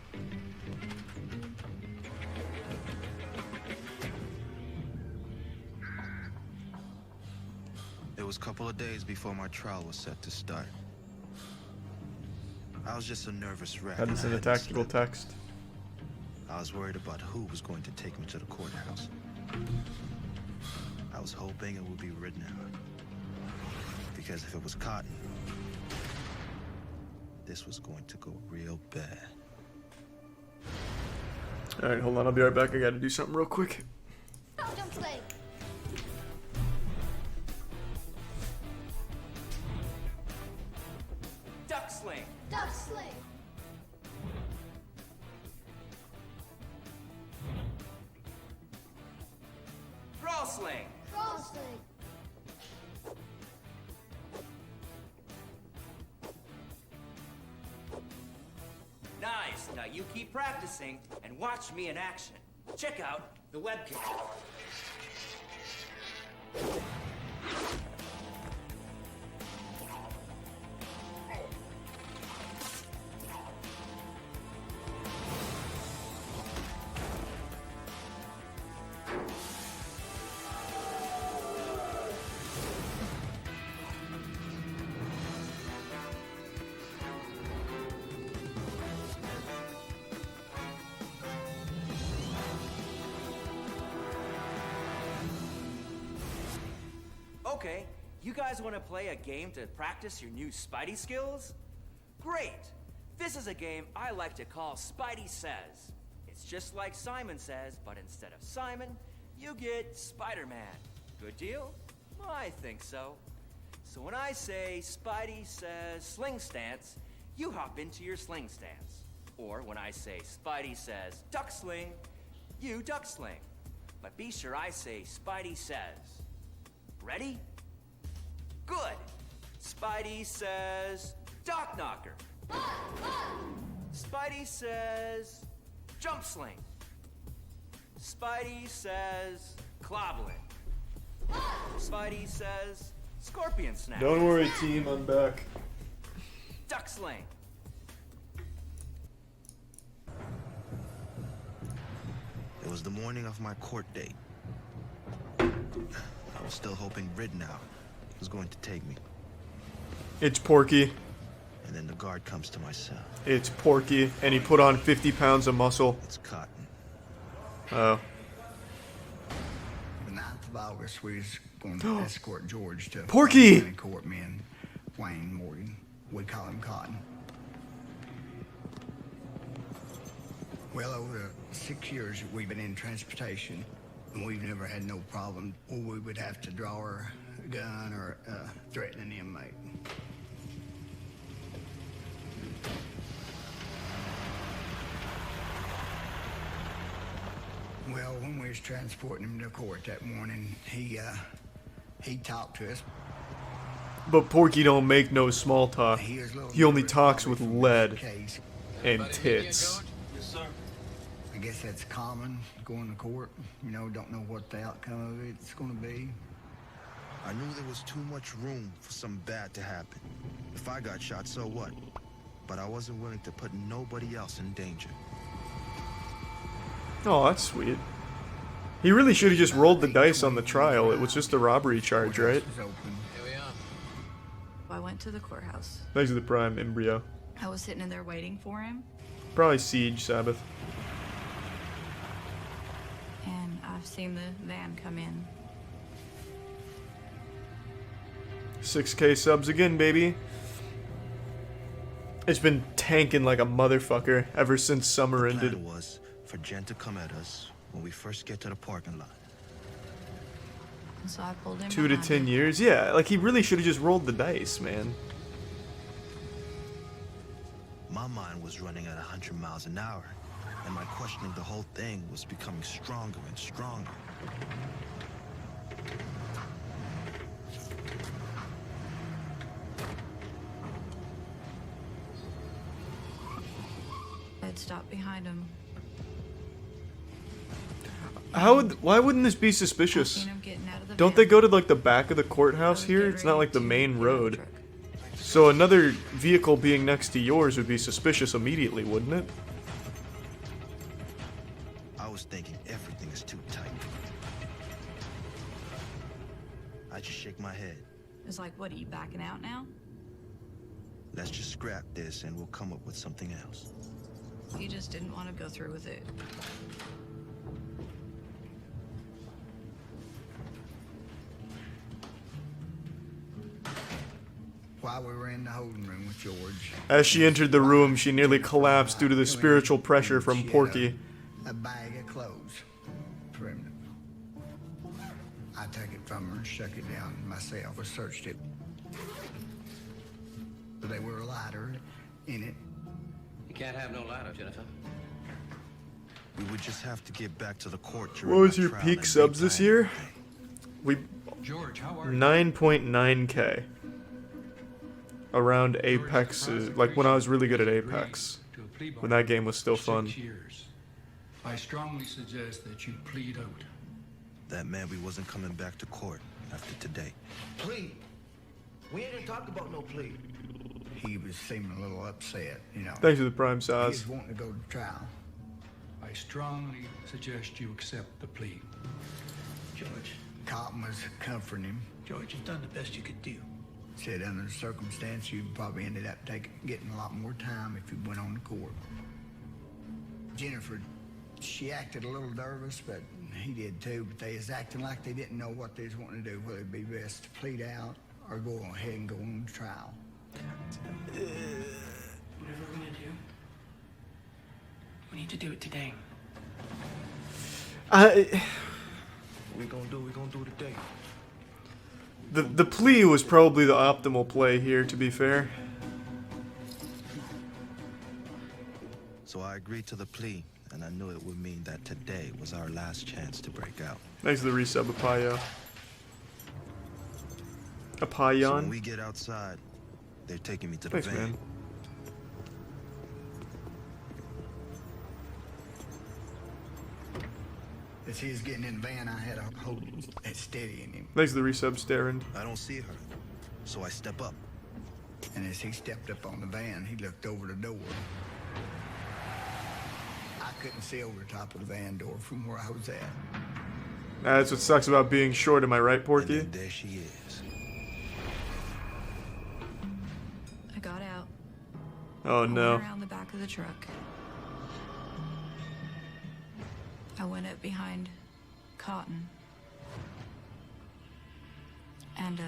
It was a couple of days before my trial was set to start. I was just a nervous wreck. Had this in a tactical text. I was worried about who was going to take me to the courthouse. I was hoping it would be Ridnour. Because if it was Cotton, this was going to go real bad. Alright, hold on, I'll be right back. I gotta do something real quick. Don't play. Duck sling. Duck sling. Crawl sling. Crawl sling. Nice. Now you keep practicing and watch me in action. Check out the webcam. Okay, you guys want to play a game to practice your new Spidey skills? Great! This is a game I like to call Spidey Says. It's just like Simon Says, but instead of Simon, you get Spider-Man. Good deal? I think so. So when I say Spidey Says Sling Stance, you hop into your sling stance. Or when I say Spidey Says Duck Sling, you duck sling. But be sure I say Spidey Says. Ready? Good. Spidey says Dock Knocker. Spidey says Jump Sling. Spidey says Clobbling. Spidey says Scorpion Snap. Don't worry, team, I'm back. Duck Sling. It was the morning of my court date. I was still hoping Ridnour was going to take me. It's Porky. And then the guard comes to my cell. It's Porky, and he put on 50 pounds of muscle. It's Cotton. Oh. The 9th of August, we was going to escort George to Porky! Court. Me and Wayne Morgan. We call him Cotton. Well, over 6 years we've been in transportation, and we've never had no problem where we would have to draw our gun or threaten an inmate. Well, when we was transporting him to court that morning, he talked to us. But Porky don't make no small talk. He only talks with lead and tits. I guess that's common, going to court. You know, don't know what the outcome of it's going to be. I knew there was too much room for something bad to happen. If I got shot, so what? But I wasn't willing to put nobody else in danger. Oh, that's sweet. He really should have just rolled the dice on the trial. It was just a robbery charge, right? I went to the courthouse. Thanks to the prime embryo. I was sitting in there waiting for him. Probably Siege Sabbath. And I've seen the van come in. 6K subs again, baby. It's been tanking like a motherfucker ever since summer ended. The plan was for Jen to come at us when we first get to the parking lot. So I pulled him 2 to 10 years? Yeah, like he really should have just rolled the dice, man. My mind was running at 100 miles an hour, and my questioning the whole thing was becoming stronger and stronger. stopped behind him. Why wouldn't this be suspicious? Seen him getting out of the Don't they go to like the back of the courthouse here? It's not like the main road. So another vehicle being next to yours would be suspicious immediately, wouldn't it? I was thinking everything is too tight. I just shake my head. It's like, what, are you backing out now? Let's just scrap this and we'll come up with something else. You just didn't want to go through with it. While we were in the holding room with George, As she entered the room, she nearly collapsed due to the spiritual pressure from Porky. a bag of clothes for him. I took it from her and shook it down myself. I searched it. But they were a lighter in it. You can't have no lighter, Jennifer. We would just have to get back to the court. What was your peak subs this year? George, how are you? 9.9k. Around Apex, like when I was really good at Apex. When that game was still fun. I strongly suggest that you plead out. That man, we wasn't coming back to court after today. Plea? We ain't talked about no plea. He was seeming a little upset, you know. Thanks for the prime He size. was wanting to go to trial. I strongly suggest you accept the plea. George. Cotton was comforting him. George, you've done the best you could do. Said under the circumstance, you probably ended up getting a lot more time if you went on to court. Jennifer, she acted a little nervous, but he did too. But they was acting like they didn't know what they was wanting to do, whether it'd be best to plead out or go ahead and go on to trial. Whatever we're gonna do, we need to do it today. We're gonna do it today. The plea was probably the optimal play here, to be fair. So I agreed to the plea, and I knew it would mean that today was our last chance to break out. Thanks for the resub, Apayo. So Apayon? when we get outside, they're taking me to the Thanks, van. man. As he was getting in the van, I had a hold that steadying him. Thanks for the resub, Starrand. I don't see her, so I step up. And as he stepped up on the van, he looked over the door. I couldn't see over the top of the van door from where I was at. That's what sucks about being short, am I right, Porky? And there she is. I got out. Oh I no. went around the back of the truck. I went up behind Cotton. And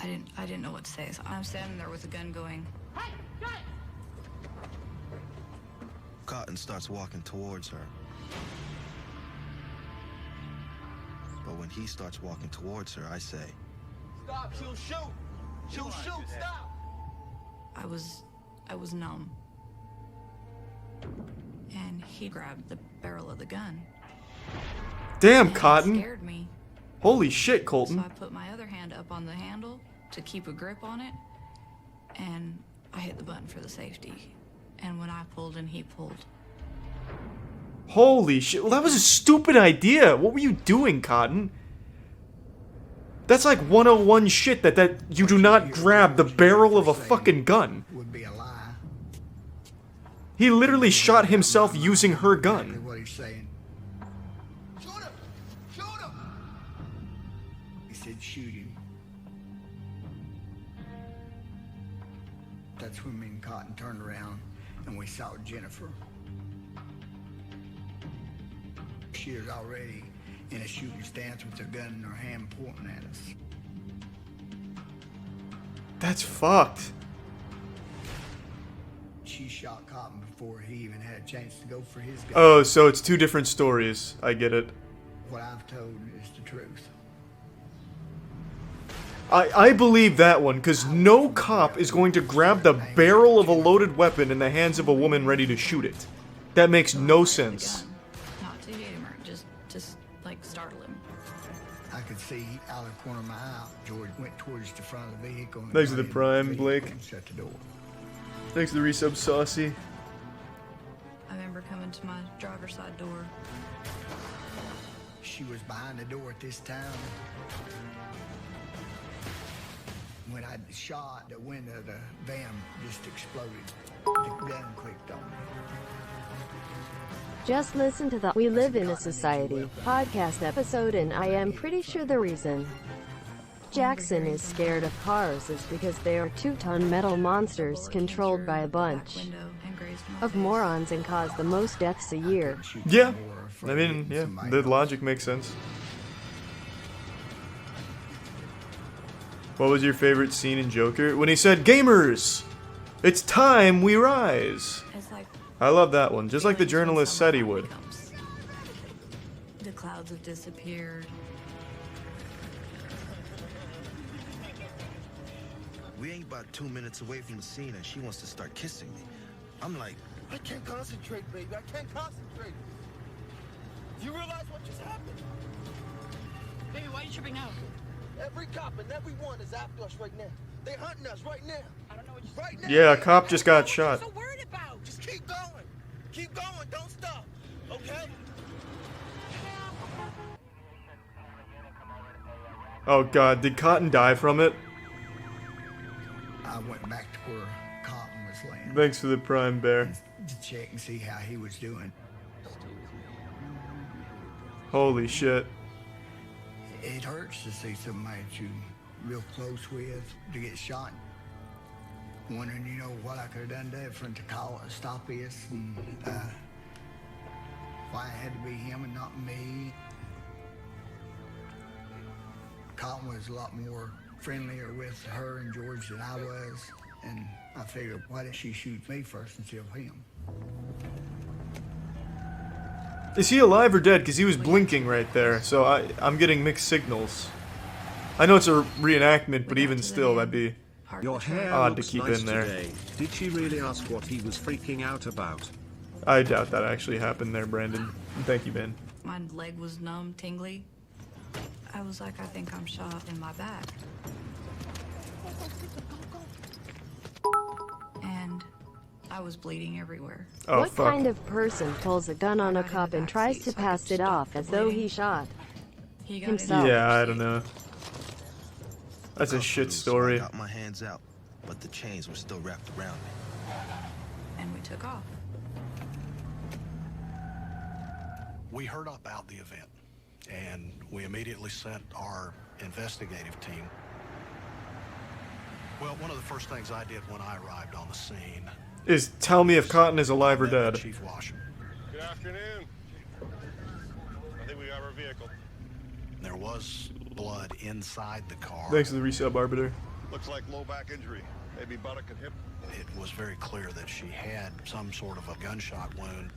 I didn't know what to say. So I'm standing there with a gun going, Hey, guys! Cotton starts walking towards her. But when he starts walking towards her, I say, Stop, she'll shoot! She'll shoot, stop! I was numb. And he grabbed the barrel of the gun. Damn, And Cotton. It scared me. Holy shit, So Colton. I put my other hand up on the handle to keep a grip on it, and I hit the button for the safety. And when I pulled and he pulled. Holy shit. Well, that was a stupid idea. What were you doing, Cotton? That's like 101 shit that you do not grab the barrel of a fucking gun. Would be a lie. He literally shot himself using her Exactly gun. what he's saying. Shoot him! Shoot him! He said shoot him. That's when me and Cotton turned around and we saw Jennifer. She was already in a shooting stance with her gun in her hand pointing at us. That's fucked. She shot Cotton before he even had a chance to go for his gun. Oh, so it's two different stories. I get it. What I've told is the truth. I believe that one, because no cop is going to grab the barrel of a loaded weapon in the hands of a woman ready to shoot it. That makes no sense. Not to hit him or just like startle him. I could see out of the corner of my eye, George went towards the front of the vehicle. And Thanks for the got in prime, vehicle Blake. and shut the door. Thanks for the resub, Saucy. I remember coming to my driver's side door. She was behind the door at this time. When I shot, the window of the van just exploded. The gun clicked on me. Just listen to the We Live in a Society podcast episode, and I am pretty sure the reason Jackson is scared of cars is because they are 2-ton metal monsters controlled by a bunch of morons and cause the most deaths a year. Yeah, I mean, yeah, the logic makes sense. What was your favorite scene in Joker? When he said, "Gamers, it's time we rise." I love that one, just like the journalist said he would. The clouds have disappeared. We ain't about 2 minutes away from the scene and she wants to start kissing me. I'm like, I can't concentrate, baby. I can't concentrate. Do you realize what just happened? Baby, why are you tripping out? Every cop and everyone is after us right now. They're hunting us right now. I don't know what you're right now. Yeah, a cop just got shot. What are you so worried about? Just keep going. Keep going. Don't stop. Okay? Oh god, did Cotton die from it? I went back to where Cotton was laying. Thanks for the Prime Bear. To check and see how he was doing. Holy shit. It hurts to see somebody that you're real close with to get shot. Wondering, you know, what I could have done different to stop this, and why it had to be him and not me. Cotton was a lot more friendlier with her and George than I was, and I figured, why did she shoot me first instead of him? Is he alive or dead? Because he was blinking right there, so I'm getting mixed signals. I know it's a reenactment, but even still, that'd be Your hair odd to looks keep nice in there. today. Did she really ask what he was freaking out about? I doubt that actually happened there, Brandon. Thank you, Ben. My leg was numb, tingly. I was like, I think I'm shot in my back. And I was bleeding everywhere. Oh, What kind of person pulls a gun on a cop and tries to pass it off as though he shot himself? Yeah, I don't know. That's a shit story. I got my hands out, but the chains were still wrapped around me. And we took off. We heard about the event, and we immediately sent our investigative team. Well, one of the first things I did when I arrived on the scene Is tell me if Cotton is alive or dead. Chief Washington. Good afternoon. I think we got our vehicle. There was blood inside the car. Thanks for the resub, Arbiter. Looks like low back injury. Maybe buttock and hip. It was very clear that she had some sort of a gunshot wound.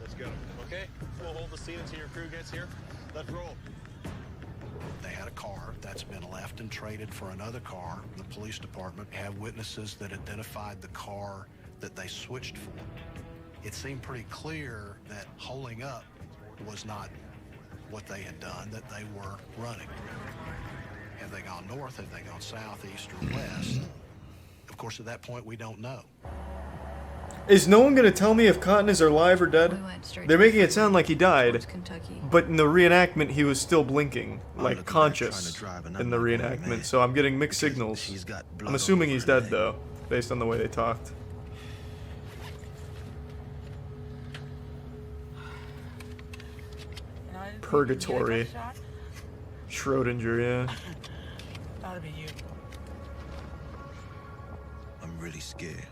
Let's go. Okay, we'll hold the scene until your crew gets here. Let's roll. They had a car that's been left and traded for another car. The police department have witnesses that identified the car that they switched for. It seemed pretty clear that holding up was not what they had done, that they were running. Have they gone north? Have they gone south, east, or west? Of course, at that point, we don't know. Is no one gonna tell me if Cotton is alive or dead? They're making it sound like he died, but in the reenactment he was still blinking, like conscious in the reenactment, so I'm getting mixed signals. I'm assuming he's dead though, based on the way they talked. Purgatory. Schrodinger, yeah. Gotta be you. I'm really scared.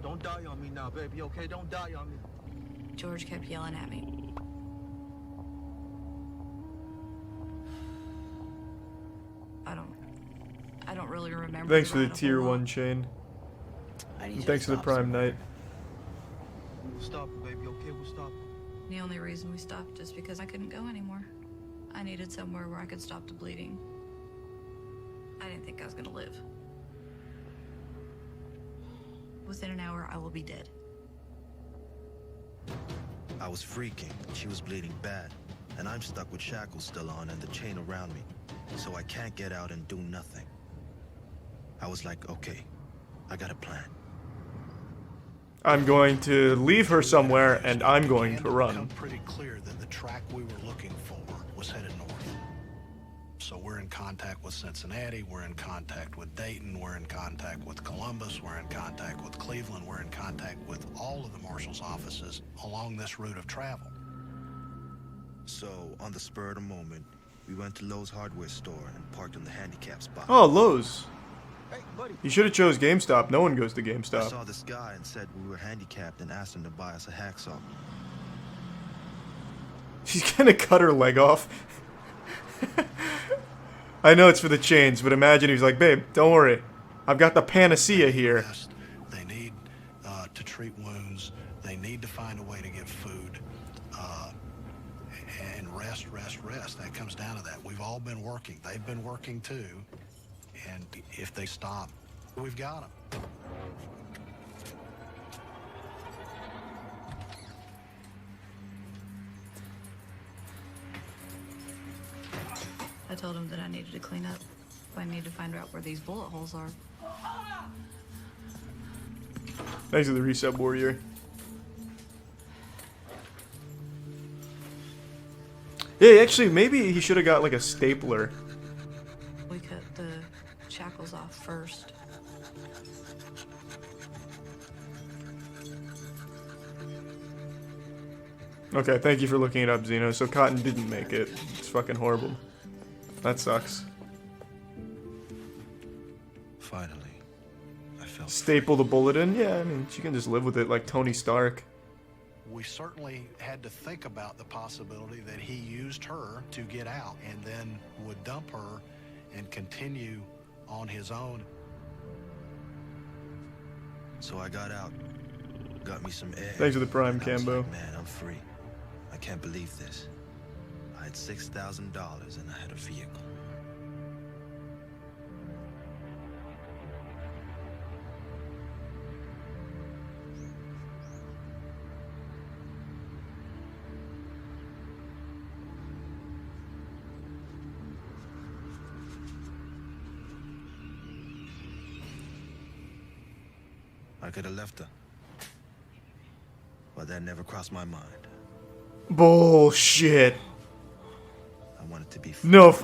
Don't die on me now, baby, okay? Don't die on me. George kept yelling at me. I don't really remember. Thanks for the tier 1 chain. And thanks for the Prime Night. We'll stop it, baby, okay? We'll stop it. The only reason we stopped is because I couldn't go anymore. I needed somewhere where I could stop the bleeding. I didn't think I was gonna live. Within an hour, I will be dead. I was freaking. She was bleeding bad. And I'm stuck with shackles still on and the chain around me. So I can't get out and do nothing. I was like, okay, I got a plan. I'm going to leave her somewhere, and I'm going to run. It's pretty clear that the track we were looking for was headed north. So we're in contact with Cincinnati, we're in contact with Dayton, we're in contact with Columbus, we're in contact with Cleveland, we're in contact with all of the marshal's offices along this route of travel. So, on the spur of the moment, we went to Lowe's hardware store and parked in the handicap spot. Oh, Lowe's. Hey, buddy. You should have chose GameStop. No one goes to I GameStop. saw this guy and said we were handicapped and asked him to buy us a hacksaw. She's gonna cut her leg off. I know it's for the chains, but imagine he's like, babe, don't worry. I've got the panacea here. They need to treat wounds. They need to find a way to get food. And rest. That comes down to that. We've all been working. They've been working too. And if they stop, we've got them. I told him that I needed to clean up. I need to find out where these bullet holes are. Thanks to the reset warrior. Yeah, actually, maybe he should have got like a stapler. We cut the shackles off first. Okay, thank you for looking it up, Zeno. So Cotton didn't make it. It's fucking horrible. That sucks. Finally, I felt Staple the bullet in? Yeah, I mean, she can just live with it like Tony Stark. We certainly had to think about the possibility that he used her to get out and then would dump her and continue on his own. So I got out, got me some air. Thanks for the prime, and I was Cambo. like, man, I'm free. I can't believe this. I had $6,000 and I had a vehicle. I could have left her. But that never crossed my mind. Bullshit. I wanted to be free. No,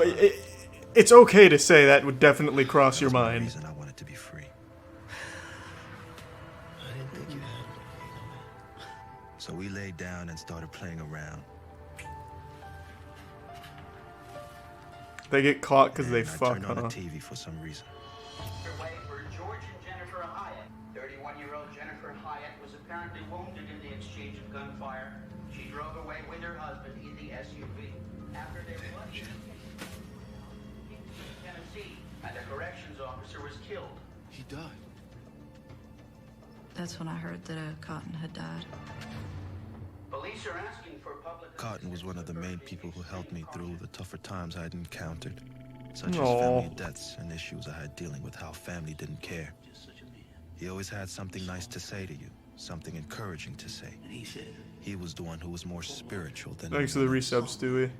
it's okay to say that would definitely cross your mind. Reason I wanted to be free. I didn't think you had it. So we laid down and started playing around. They get caught because they And I fuck, turned on huh? the TV for some reason. Underway for George and Jennifer Hyatt. 31-year-old Jennifer Hyatt was apparently wounded in the exchange of gunfire. She drove away with her husband in the SUV. After their bloody Tennessee, and a corrections officer was killed. He died. That's when I heard that Cotton had died. Police are asking for public. Cotton was one of the main people who helped me through the tougher times I had encountered, such as Aw. family deaths and issues I had dealing with how family didn't care. He always had something nice to say to you, something encouraging to say. And he said, He was the one who was more spiritual than Thanks for the resub, Stewie.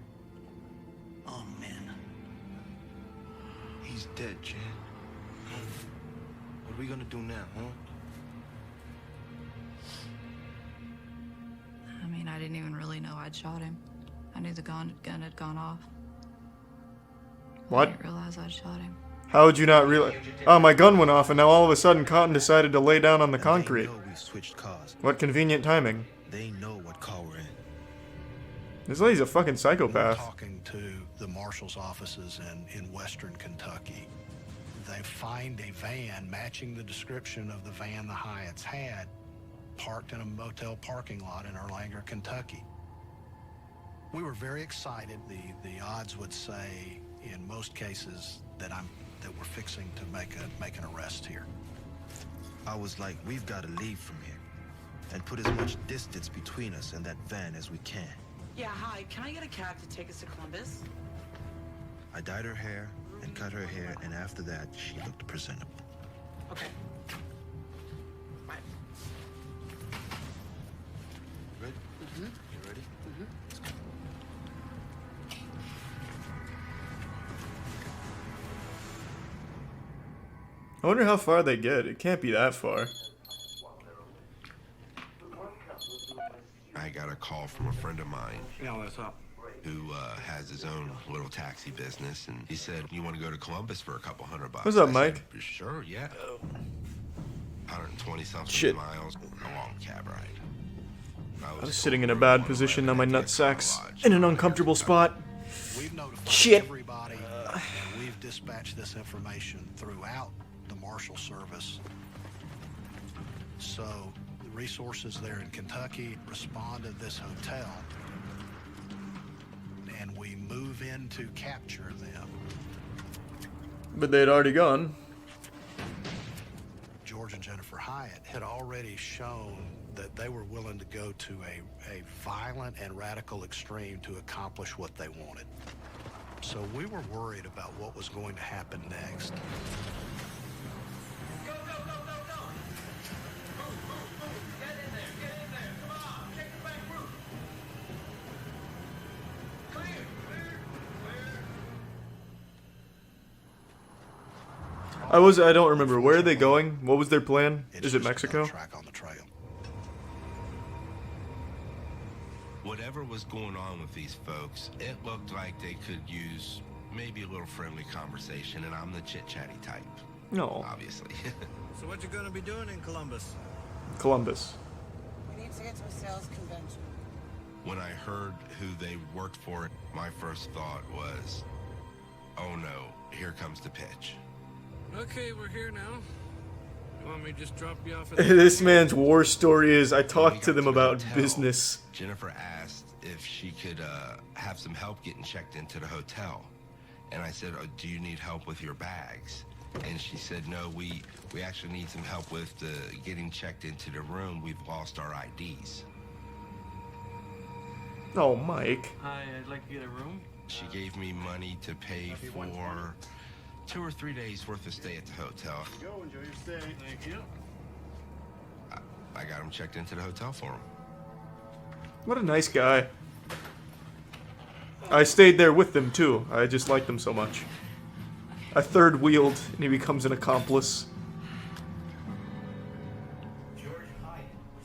"Oh man, He's dead, Jan. What are we gonna do now, huh? I mean, I didn't even really know I'd shot him. I knew the gun had gone off. What? I didn't realize I'd shot him. How would you not realize? Oh, my gun went off, and now all of a sudden Cotton decided to lay down on the And concrete. They know we switched cars. What convenient timing. They know what car we're in. This lady's a fucking We're psychopath. talking to the marshal's offices in western Kentucky. They find a van matching the description of the van the Hyatts had, parked in a motel parking lot in Erlanger, Kentucky. We were very excited. The odds would say, in most cases, that we're fixing to make an arrest here. I was like, we've got to leave from here and put as much distance between us and that van as we can. Yeah, hi. Can I get a cab to take us to Columbus? I dyed her hair and cut her hair, and after that, she looked presentable. Okay. Bye. Ready? I wonder how far they get. It can't be that far. I got a call from a friend of mine. Yeah, what's up? Who has his own little taxi business, and he said, "You want to go to Columbus for a couple $100?" What's up, I Mike? said, sure, yeah. 120 something miles, a long cab ride. I was sitting in a bad position on my nutsacks in an uncomfortable spot. Shit. Everybody, and we've dispatched this information throughout the Marshal Service. So the resources there in Kentucky respond to this hotel, and we move in to capture them. But they'd already gone. George and Jennifer Hyatt had already shown that they were willing to go to a violent and radical extreme to accomplish what they wanted. So we were worried about what was going to happen next. I don't remember. Where are they going? What was their plan? Is it Mexico? Track on the trail. Whatever was going on with these folks, it looked like they could use maybe a little friendly conversation, and I'm the chit-chatty type. No. Obviously. So what you gonna be doing in Columbus? Columbus. We need to get to a sales convention. When I heard who they worked for, my first thought was, oh no, here comes the pitch. Okay, we're here now. You want me to just drop you off at This man's war story is, I talked to them about business. Jennifer asked if she could have some help getting checked into the hotel. And I said, oh, do you need help with your bags? And she said, no, we actually need some help with getting checked into the room. We've lost our IDs. Oh, Mike. Hi, I'd like to get a room. She gave me money to pay for 2 or 3 days worth of stay at the hotel. Go, enjoy your stay. Thank you. I got him checked into the hotel for him. What a nice guy. I stayed there with them too. I just liked them so much. I third wheeled and he becomes an accomplice.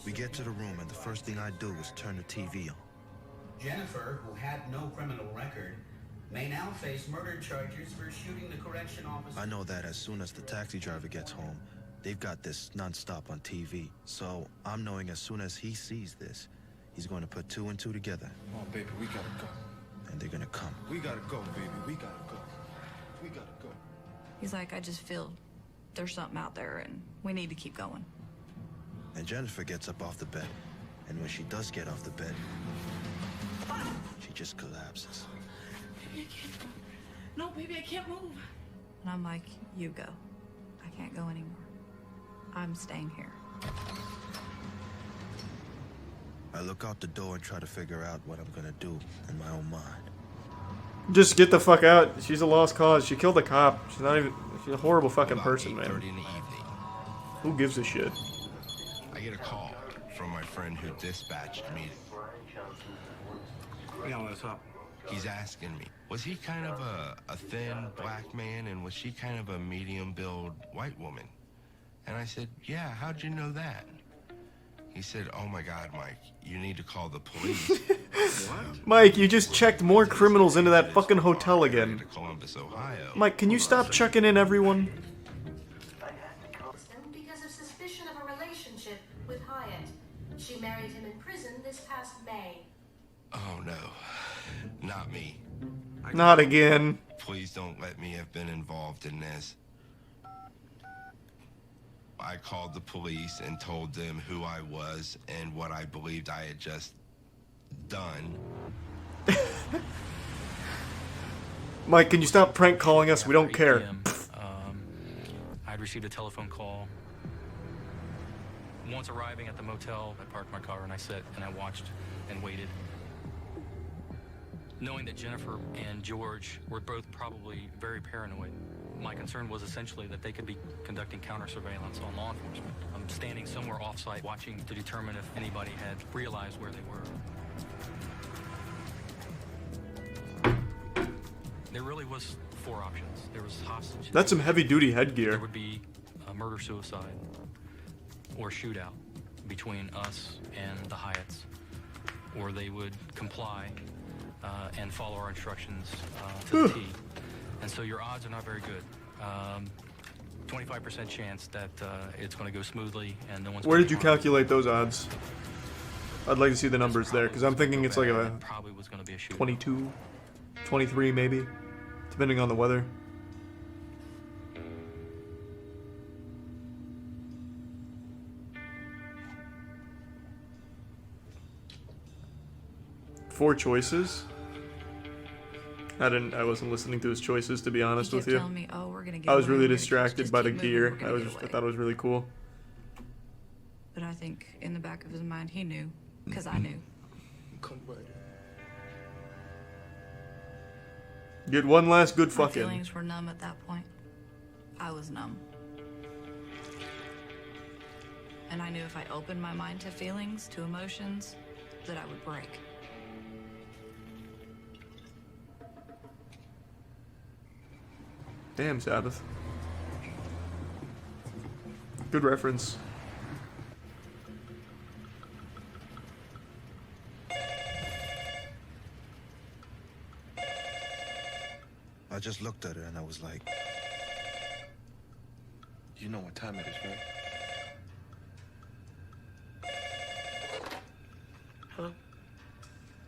We get to the room and the first thing I do is turn the TV on. Jennifer, who had no criminal record, may now face murder charges for shooting the correction officer. I know that as soon as the taxi driver gets home, they've got this non-stop on TV. So I'm knowing as soon as he sees this, he's going to put 2 and 2 together. Oh, baby, we gotta go. And they're gonna come. We gotta go, baby. We gotta go. We gotta go. He's like, I just feel there's something out there and we need to keep going. And Jennifer gets up off the bed. And when she does get off the bed, she just collapses. Baby, I can't move. No, baby, I can't move. And I'm like, you go. I can't go anymore. I'm staying here. I look out the door and try to figure out what I'm gonna do in my own mind. Just get the fuck out. She's a lost cause. She killed a cop. She's not even... She's a horrible fucking person, man. In the evening, Who gives a shit? I get a call from my friend who dispatched me. Yeah, what's up? He's asking me, was he kind of a thin black man and was she kind of a medium-build white woman? And I said, yeah, how'd you know that? He said, oh my God, Mike, you need to call the police. Mike, you just checked more criminals into that fucking hotel again. To Columbus, Ohio. Mike, can you stop chucking in everyone? Because of suspicion of a relationship with Hyatt. She married him in prison this past May. Oh no, not me. Not again. Please don't let me have been involved in this. I called the police and told them who I was and what I believed I had just done. Mike, can you stop prank calling us? We don't care. I'd received a telephone call. Once arriving at the motel, I parked my car and I sat and I watched and waited. Knowing that Jennifer and George were both probably very paranoid, my concern was essentially that they could be conducting counter surveillance on law enforcement. I'm standing somewhere off-site watching to determine if anybody had realized where they were. There really was 4 options. There was hostage. That's some heavy-duty headgear. There would be a murder-suicide or shootout between us and the Hyatts, or they would comply and follow our instructions to the T. And so your odds are not very good. 25% chance that it's going to go smoothly and no one's. Where did you calculate those odds? I'd like to see the numbers there, because I'm thinking it's like a 22, 23 maybe, depending on the weather. Four choices? I wasn't listening to his choices, to be honest with you. Telling me, oh, we're gonna get I was away, really we're gonna distracted just by the keep moving, gear. we're gonna get I thought it was really cool. But I think in the back of his mind, he knew, because I knew. Come back. Get one last good My fucking. feelings were numb at that point. I was numb. And I knew if I opened my mind to feelings, to emotions, that I would break. Damn, Sabbath. Good reference. I just looked at her and I was like, You know what time it is, right? Hello?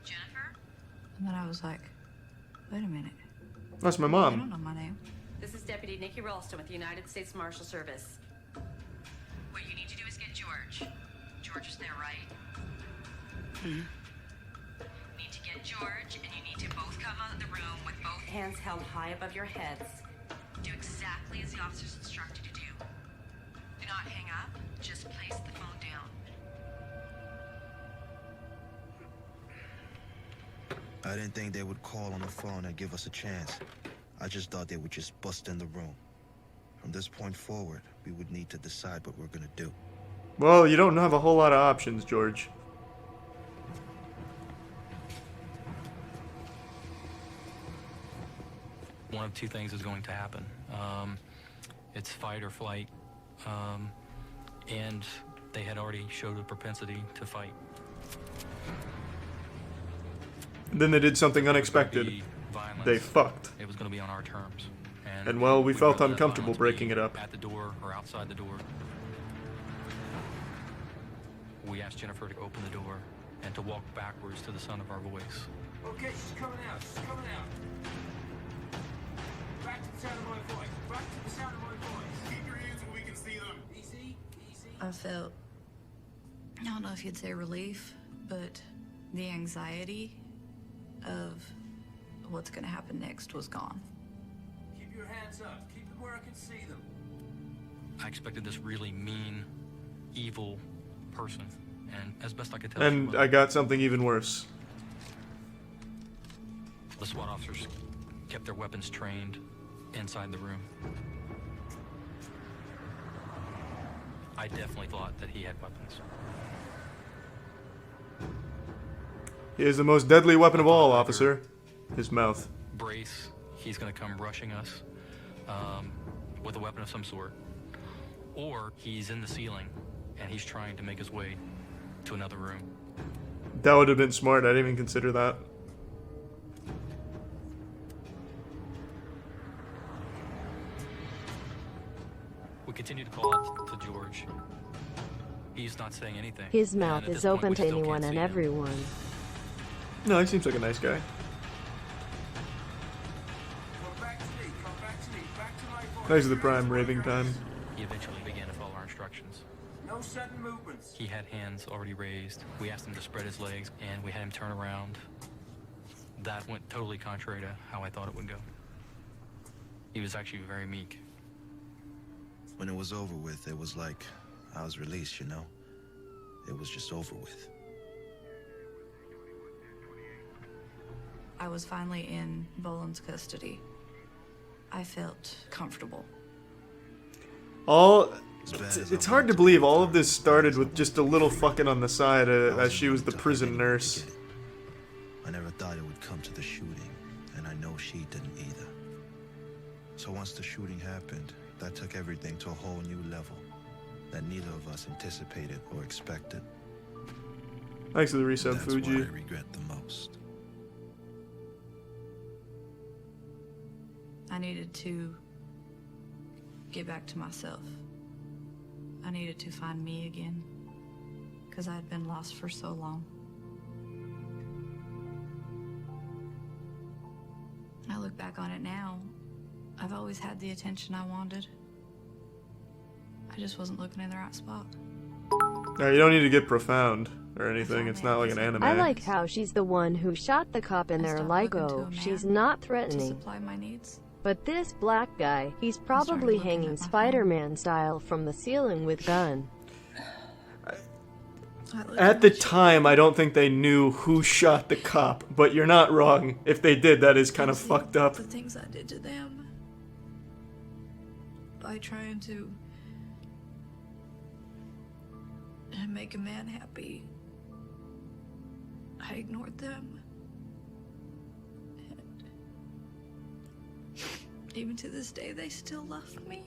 Jennifer? And then I was like, wait a minute. That's my I mom. don't know my name. This is Deputy Nikki Ralston with the United States Marshal Service. What you need to do is get George. George is there, right? You need to get George, and you need to both come out of the room with both hands held high above your heads. Do exactly as the officers instructed you to do. Do not hang up. Just place the phone down. I didn't think they would call on the phone and give us a chance. I just thought they would just bust in the room. From this point forward, we would need to decide what we're gonna do. Well, you don't have a whole lot of options, George. One of 2 things is going to happen. It's fight or flight. And they had already showed a propensity to fight. Then they did something unexpected. They fucked. It was going to be on our terms. And well, we felt rather let uncomfortable violence breaking be it up. At the door or outside the door. We asked Jennifer to open the door and to walk backwards to the sound of our voice. Okay, she's coming out. She's coming out. Back to the sound of my voice. Back to the sound of my voice. Keep your hands where we can see them. Easy, easy. I felt, I don't know if you'd say relief, but the anxiety of what's going to happen next was gone. Keep your hands up. Keep them where I can see them. I expected this really mean, evil person, and as best I could tell, she And wasn't. I got something even worse. The SWAT officers kept their weapons trained inside the room. I definitely thought that he had weapons. He is the most deadly weapon of all, officer. His mouth. Brace, he's going to come rushing us with a weapon of some sort. Or he's in the ceiling and he's trying to make his way to another room. That would have been smart. I didn't even consider that. We continue to call out to George. He's not saying anything. His mouth And at is this point, open we to still anyone can't and see him. everyone. No, he seems like a nice guy. Come back to me. Come back to me. Back to my voice. Nice is the prime raving time. He eventually began to follow our instructions. No sudden movements. He had hands already raised. We asked him to spread his legs, and we had him turn around. That went totally contrary to how I thought it would go. He was actually very meek. When it was over with, it was like I was released, you know? It was just over with. I was finally in Boland's custody. I felt comfortable. It's hard to believe all of this started with just a little fucking on the side as she was the prison nurse. I never thought it would come to the shooting, and I know she didn't either. So once the shooting happened, that took everything to a whole new level that neither of us anticipated or expected. Thanks for the resub, That's Fuji. what I regret the most. I needed to get back to myself. I needed to find me again, because I had been lost for so long. I look back on it now. I've always had the attention I wanted. I just wasn't looking in the right spot. Alright, you don't need to get profound or anything. It's not like an anime. I like how she's the one who shot the cop and they're like, oh, she's not To threatening. supply my needs. But this black guy, he's probably hanging Spider-Man style from the ceiling with gun. At the time, I don't think they knew who shot the cop, but you're not wrong. If they did, that is kind of fucked up. The things I did to them. By trying to make a man happy, I ignored them. And even to this day, they still love me.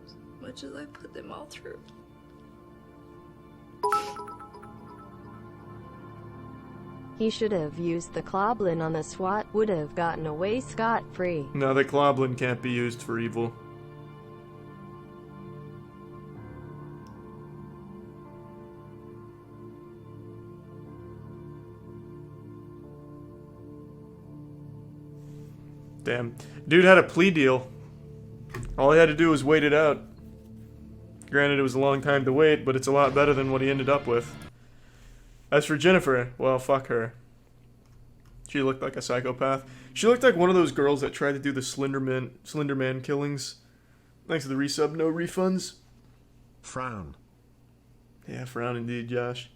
As much as I put them all through. He should have used the Cloblin on the SWAT, would have gotten away scot-free. No, the Cloblin can't be used for evil. Damn. Dude had a plea deal. All he had to do was wait it out. Granted, it was a long time to wait, but it's a lot better than what he ended up with. As for Jennifer, well, fuck her. She looked like a psychopath. She looked like one of those girls that tried to do the Slender Man killings. Thanks to the resub, no refunds. Frown. Yeah, frown indeed, Josh.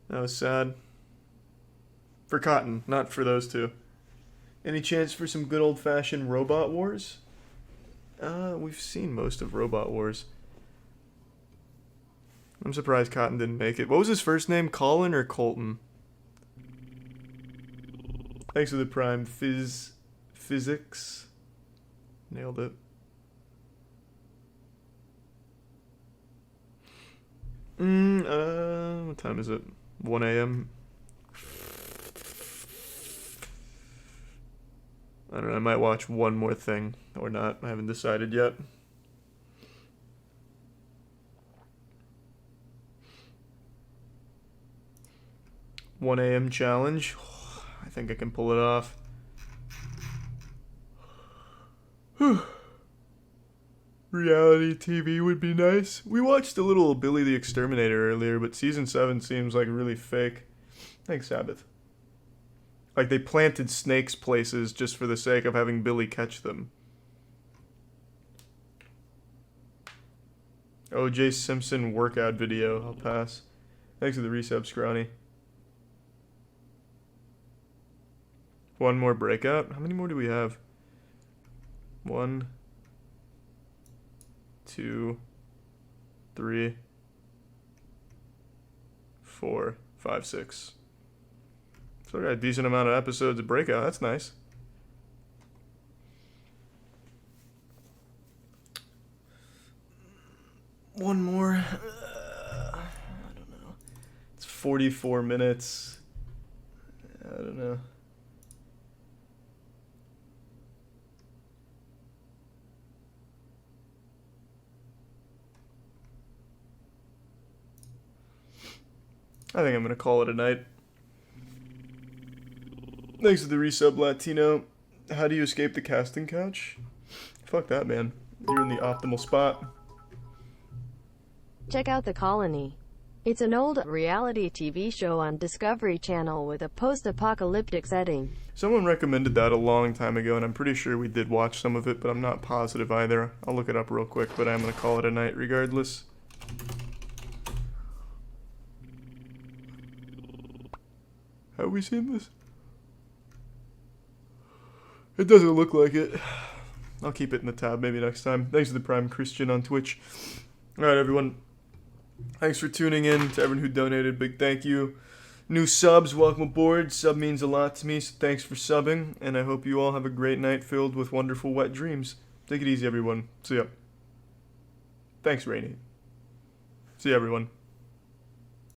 That was sad. For Cotton, not for those two. Any chance for some good old-fashioned Robot Wars? We've seen most of Robot Wars. I'm surprised Cotton didn't make it. What was his first name? Colin or Colton? Thanks for the prime. Physics. Nailed it. What time is it? 1 a.m. I don't know, I might watch one more thing or not. I haven't decided yet. "1 a.m. challenge." I think I can pull it off. Reality TV would be nice. We watched a little Billy the Exterminator earlier, but season 7 seems like really fake. Thanks, Sabbath. Like they planted snakes places just for the sake of having Billy catch them. O.J. Simpson workout video. I'll pass. Thanks for the resub, Cr1tikal. One more breakout? How many more do we have? 1, 2, 3, 4, 5, 6. So we got a decent amount of episodes of Breakout. That's nice. One more. I don't know. It's 44 minutes. I don't know. I think I'm going to call it a night. Thanks for the resub, Latino. How do you escape the casting couch? Fuck that, man. You're in the optimal spot. Check out The Colony. It's an old reality TV show on Discovery Channel with a post-apocalyptic setting. Someone recommended that a long time ago, and I'm pretty sure we did watch some of it, but I'm not positive either. I'll look it up real quick, but I'm going to call it a night regardless. Have we seen this? It doesn't look like it. I'll keep it in the tab maybe next time. Thanks to the Prime Christian on Twitch. Alright, everyone. Thanks for tuning in. To everyone who donated, big thank you. New subs, welcome aboard. Sub means a lot to me, so thanks for subbing. And I hope you all have a great night filled with wonderful wet dreams. Take it easy, everyone. See ya. Thanks, Rainy. See ya, everyone.